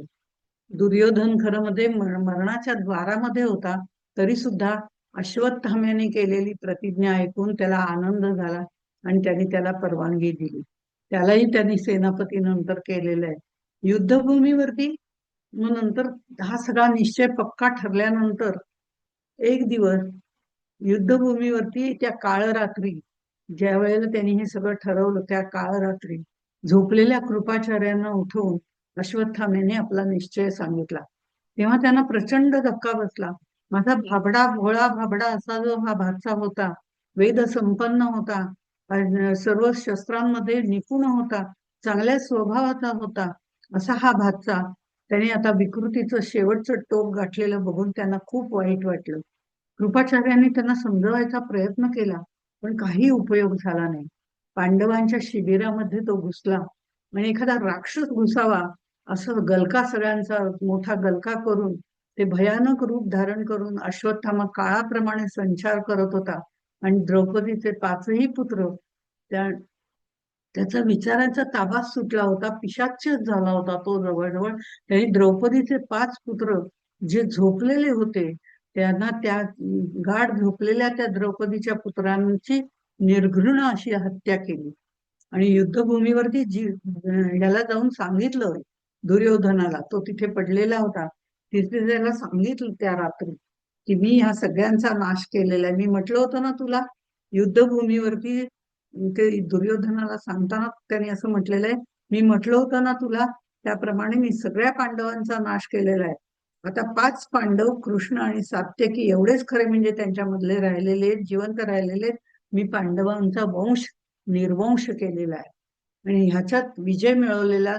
दुर्योधन खरं मध्ये मरणाच्या द्वारामध्ये होता, तरी सुद्धा अश्वत्थाम्याने केलेली प्रतिज्ञा ऐकून त्याला आनंद झाला आणि त्यांनी त्याला परवानगी दिली. त्यालाही त्यांनी सेनापती नंतर केलेलं आहे. युद्धभूमीवरती मग नंतर हा सगळा निश्चय पक्का ठरल्यानंतर एक दिवस युद्धभूमीवरती त्या काळ रात्री, ज्या वेळेला त्यांनी हे सगळं ठरवलं, त्या काळ रात्री झोपलेल्या कृपाचार्यांना उठवून अश्वत्थाम्याने आपला निश्चय सांगितला. तेव्हा त्यांना प्रचंड धक्का बसला. माझा भाबडा भोळा भाबडा असा जो हा भाचा होता, वेद संपन्न होता, सर्व शस्त्रांमध्ये निपुण होता, चांगल्या स्वभावाचा होता, असा हा भाचा त्याने आता विकृतीचं शेवटचं टोक गाठलेलं बघून त्यांना खूप वाईट वाटलं. कृपाचार्यांनी त्यांना समजवायचा प्रयत्न केला, पण काही उपयोग झाला नाही. पांडवांच्या शिबिरामध्ये तो घुसला आणि एखादा राक्षस घुसावा असं गलका सगळ्यांचा मोठा गलका करून ते भयानक रूप धारण करून अश्वत्थामा काळाप्रमाणे संचार करत होता. आणि द्रौपदीचे पाचही पुत्र त्या त्याचा विचारांचा ताबा सुटला होता, पिशाच्च झाला होता तो जवळजवळ. त्यांनी द्रौपदीचे 5 पुत्र जे झोपलेले होते त्यांना त्या गाढ झोपलेल्या त्या द्रौपदीच्या पुत्रांची निर्घृण अशी हत्या केली. आणि युद्धभूमीवरती याला जाऊन सांगितलं दुर्योधनाला, तो तिथे पडलेला होता, तिथे त्याला सांगितलं त्या रात्री की मी ह्या सगळ्यांचा नाश केलेला आहे. मी म्हटलं होतं ना तुला, युद्धभूमीवरती ते दुर्योधनाला सांगताना त्यांनी असं म्हटलेलं आहे मी म्हटलं होतं ना तुला, त्याप्रमाणे मी सगळ्या पांडवांचा नाश केलेला आहे. आता 5 पांडव, कृष्ण आणि सात्यकी एवढेच खरे म्हणजे त्यांच्यामधले राहिलेले, जिवंत राहिलेले. मी पांडवांचा वंश निर्वंश केलेला आहे आणि ह्याच्यात विजय मिळवलेला,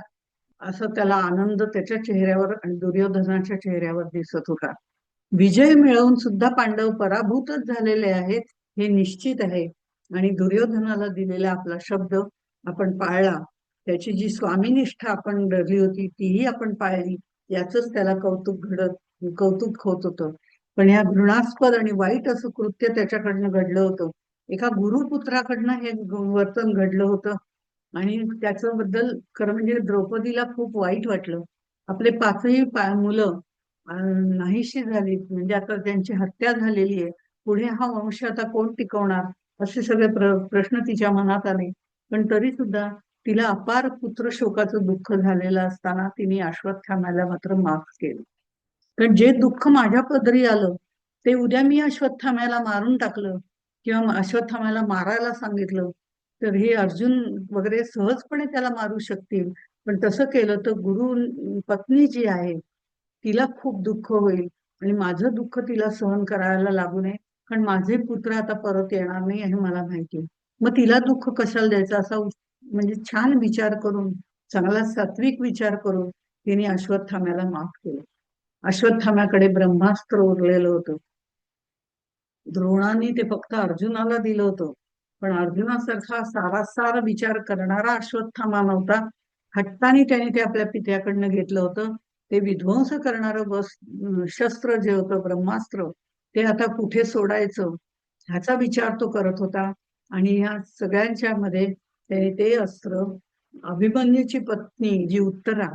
असं त्याला आनंद त्याच्या चेहऱ्यावर आणि दुर्योधनाच्या चेहऱ्यावर दिसत होता. विजय मिळवून सुद्धा पांडव पराभूतच झालेले आहेत हे निश्चित आहे. आणि दुर्योधनाला दिलेला आपला शब्द आपण पाळला, त्याची जी स्वामीनिष्ठा आपण धरली होती तीही आपण पाळली, याचंच त्याला कौतुक होत होतं. पण या घृणास्पद आणि वाईट असं कृत्य त्याच्याकडनं घडलं होतं. एका गुरुपुत्राकडनं हे वर्तन घडलं होतं. आणि त्याच्याबद्दल खरं म्हणजे द्रौपदीला खूप वाईट वाटलं. आपले 5ही मुलं नाहीशी झाली, म्हणजे आता त्यांची हत्या झालेली आहे. पुढे हा वंश आता कोण टिकवणार, असे सगळे प्रश्न तिच्या मनात आले. पण तरी सुद्धा तिला अपार पुत्र शोकाचं दुःख झालेलं असताना तिने अश्वत्थाम्याला मात्र माफ केलं. कारण जे दुःख माझ्या पदरी आलं ते उद्या मी अश्वत्थाम्याला मारून टाकलं किंवा अश्वत्थाम्याला मारायला सांगितलं तर हे अर्जुन वगैरे सहजपणे त्याला मारू शकतील. पण तसं केलं तर पत्नी जी आहे तिला खूप दुःख होईल आणि माझं दुःख तिला सहन करायला लागू नये, कारण माझे पुत्र आता परत येणार नाही हे मला माहिती आहे. मग तिला दुःख कशाला द्यायचं, असा म्हणजे छान विचार करून, चांगला सात्विक विचार करून तिने अश्वत्थाम्याला माफ केलं. अश्वत्थाम्याकडे ब्रह्मास्त्र उरलेलं होतं. द्रोणाने ते फक्त अर्जुनाला दिलं होतं, पण अर्जुनासारखा सारासार विचार करणारा अश्वत्थामा नव्हता. हट्टाने त्याने ते आपल्या पित्याकडनं घेतलं होतं. ते विध्वंस करणारं शस्त्र जे होतं ब्रह्मास्त्र, ते आता कुठे सोडायचं ह्याचा विचार तो करत होता. आणि या सगळ्यांच्या मध्ये त्याने ते अस्त्र अभिमन्यूची पत्नी जी उत्तरा,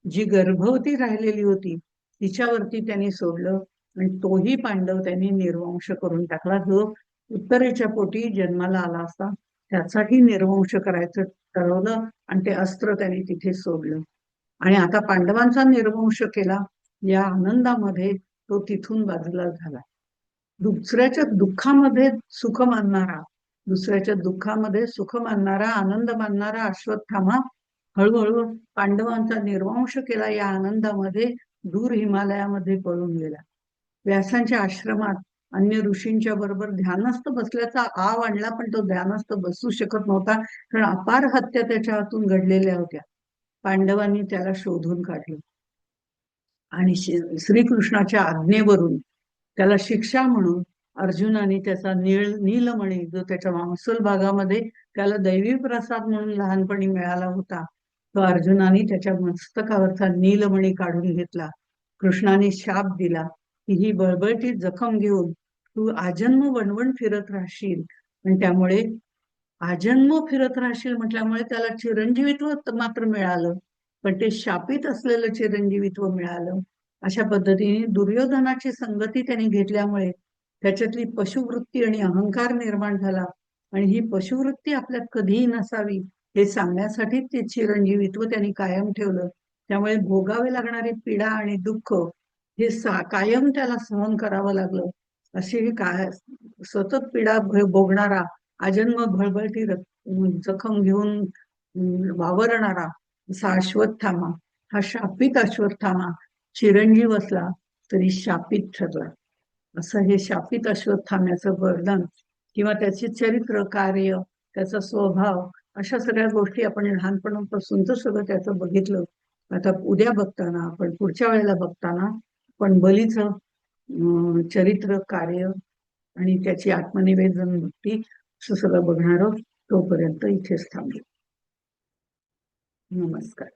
जी गर्भवती राहिलेली होती, तिच्यावरती त्यांनी सोडलं आणि तोही पांडव त्यांनी निर्वंश करून टाकला. जो उत्तरेच्या पोटी जन्माला आला असता त्याचाही निर्वंश करायचं ठरवलं आणि ते अस्त्र त्यांनी तिथे सोडलं. आणि आता पांडवांचा निर्वंश केला या आनंदामध्ये तो तिथून बाजूला झाला. दुसऱ्याच्या दुःखामध्ये सुख मानणारा, दुसऱ्याच्या दुःखामध्ये सुख मानणारा, आनंद मानणारा अश्वत्थामा हळूहळू पांडवांचा निर्वंश केला या आनंदामध्ये दूर हिमालयामध्ये पळून गेला. व्यासांच्या आश्रमात अन्य ऋषींच्या बरोबर ध्यानस्थ बसल्याचा आव आणला, पण तो ध्यानस्थ बसू शकत नव्हता, कारण अपार हत्या त्याच्या हातून घडलेल्या होत्या. पांडवांनी त्याला शोधून काढलं आणि श्रीकृष्णाच्या आज्ञेवरून त्याला शिक्षा म्हणून अर्जुनाने त्याचा नीलमणी, जो त्याच्या मांसल भागामध्ये त्याला दैवी प्रसाद म्हणून लहानपणी मिळाला होता, तो अर्जुनाने त्याच्या मस्तकावरचा नीलमणी काढून घेतला. कृष्णाने शाप दिला की ही बळबळती जखम घेऊन तू आजन्म वणवण फिरत राहशील. आणि त्यामुळे आजन्म फिरत राहशील म्हटल्यामुळे त्याला चिरंजीवित्व मात्र मिळालं, पण ते शापित असलेलं चिरंजीवित्व मिळालं. अशा पद्धतीने दुर्योधनाची संगती त्यांनी घेतल्यामुळे त्याच्यातली पशुवृत्ती आणि अहंकार निर्माण झाला. आणि ही पशुवृत्ती आपल्यात कधीही नसावी हे सांगण्यासाठी ते चिरंजीवित्व त्यांनी कायम ठेवलं. त्यामुळे भोगावे लागणारी पीडा आणि दुःख हे कायम त्याला सहन करावं लागलं. अशी काय सतत पीडा भोगणारा, आजन्म भळभळती जखम घेऊन वावरणारा असा अश्वत्थामा, हा शापित अश्वत्थामा चिरंजीव असला तरी शापित ठरला. असं हे शापित अश्वत्थाम्याचं वर्णन किंवा त्याचे चरित्र, कार्य, त्याचा स्वभाव, अशा सगळ्या गोष्टी आपण लहानपणापासून तर सगळं त्याचं बघितलं. आता उद्या बघताना, आपण पुढच्या वेळेला बघताना पण बलीचं चरित्र, कार्य आणि त्याची आत्मनिवेदन भक्ती असं सगळं बघणार आहोत. तोपर्यंत इथेच थांबू. नमस्कार.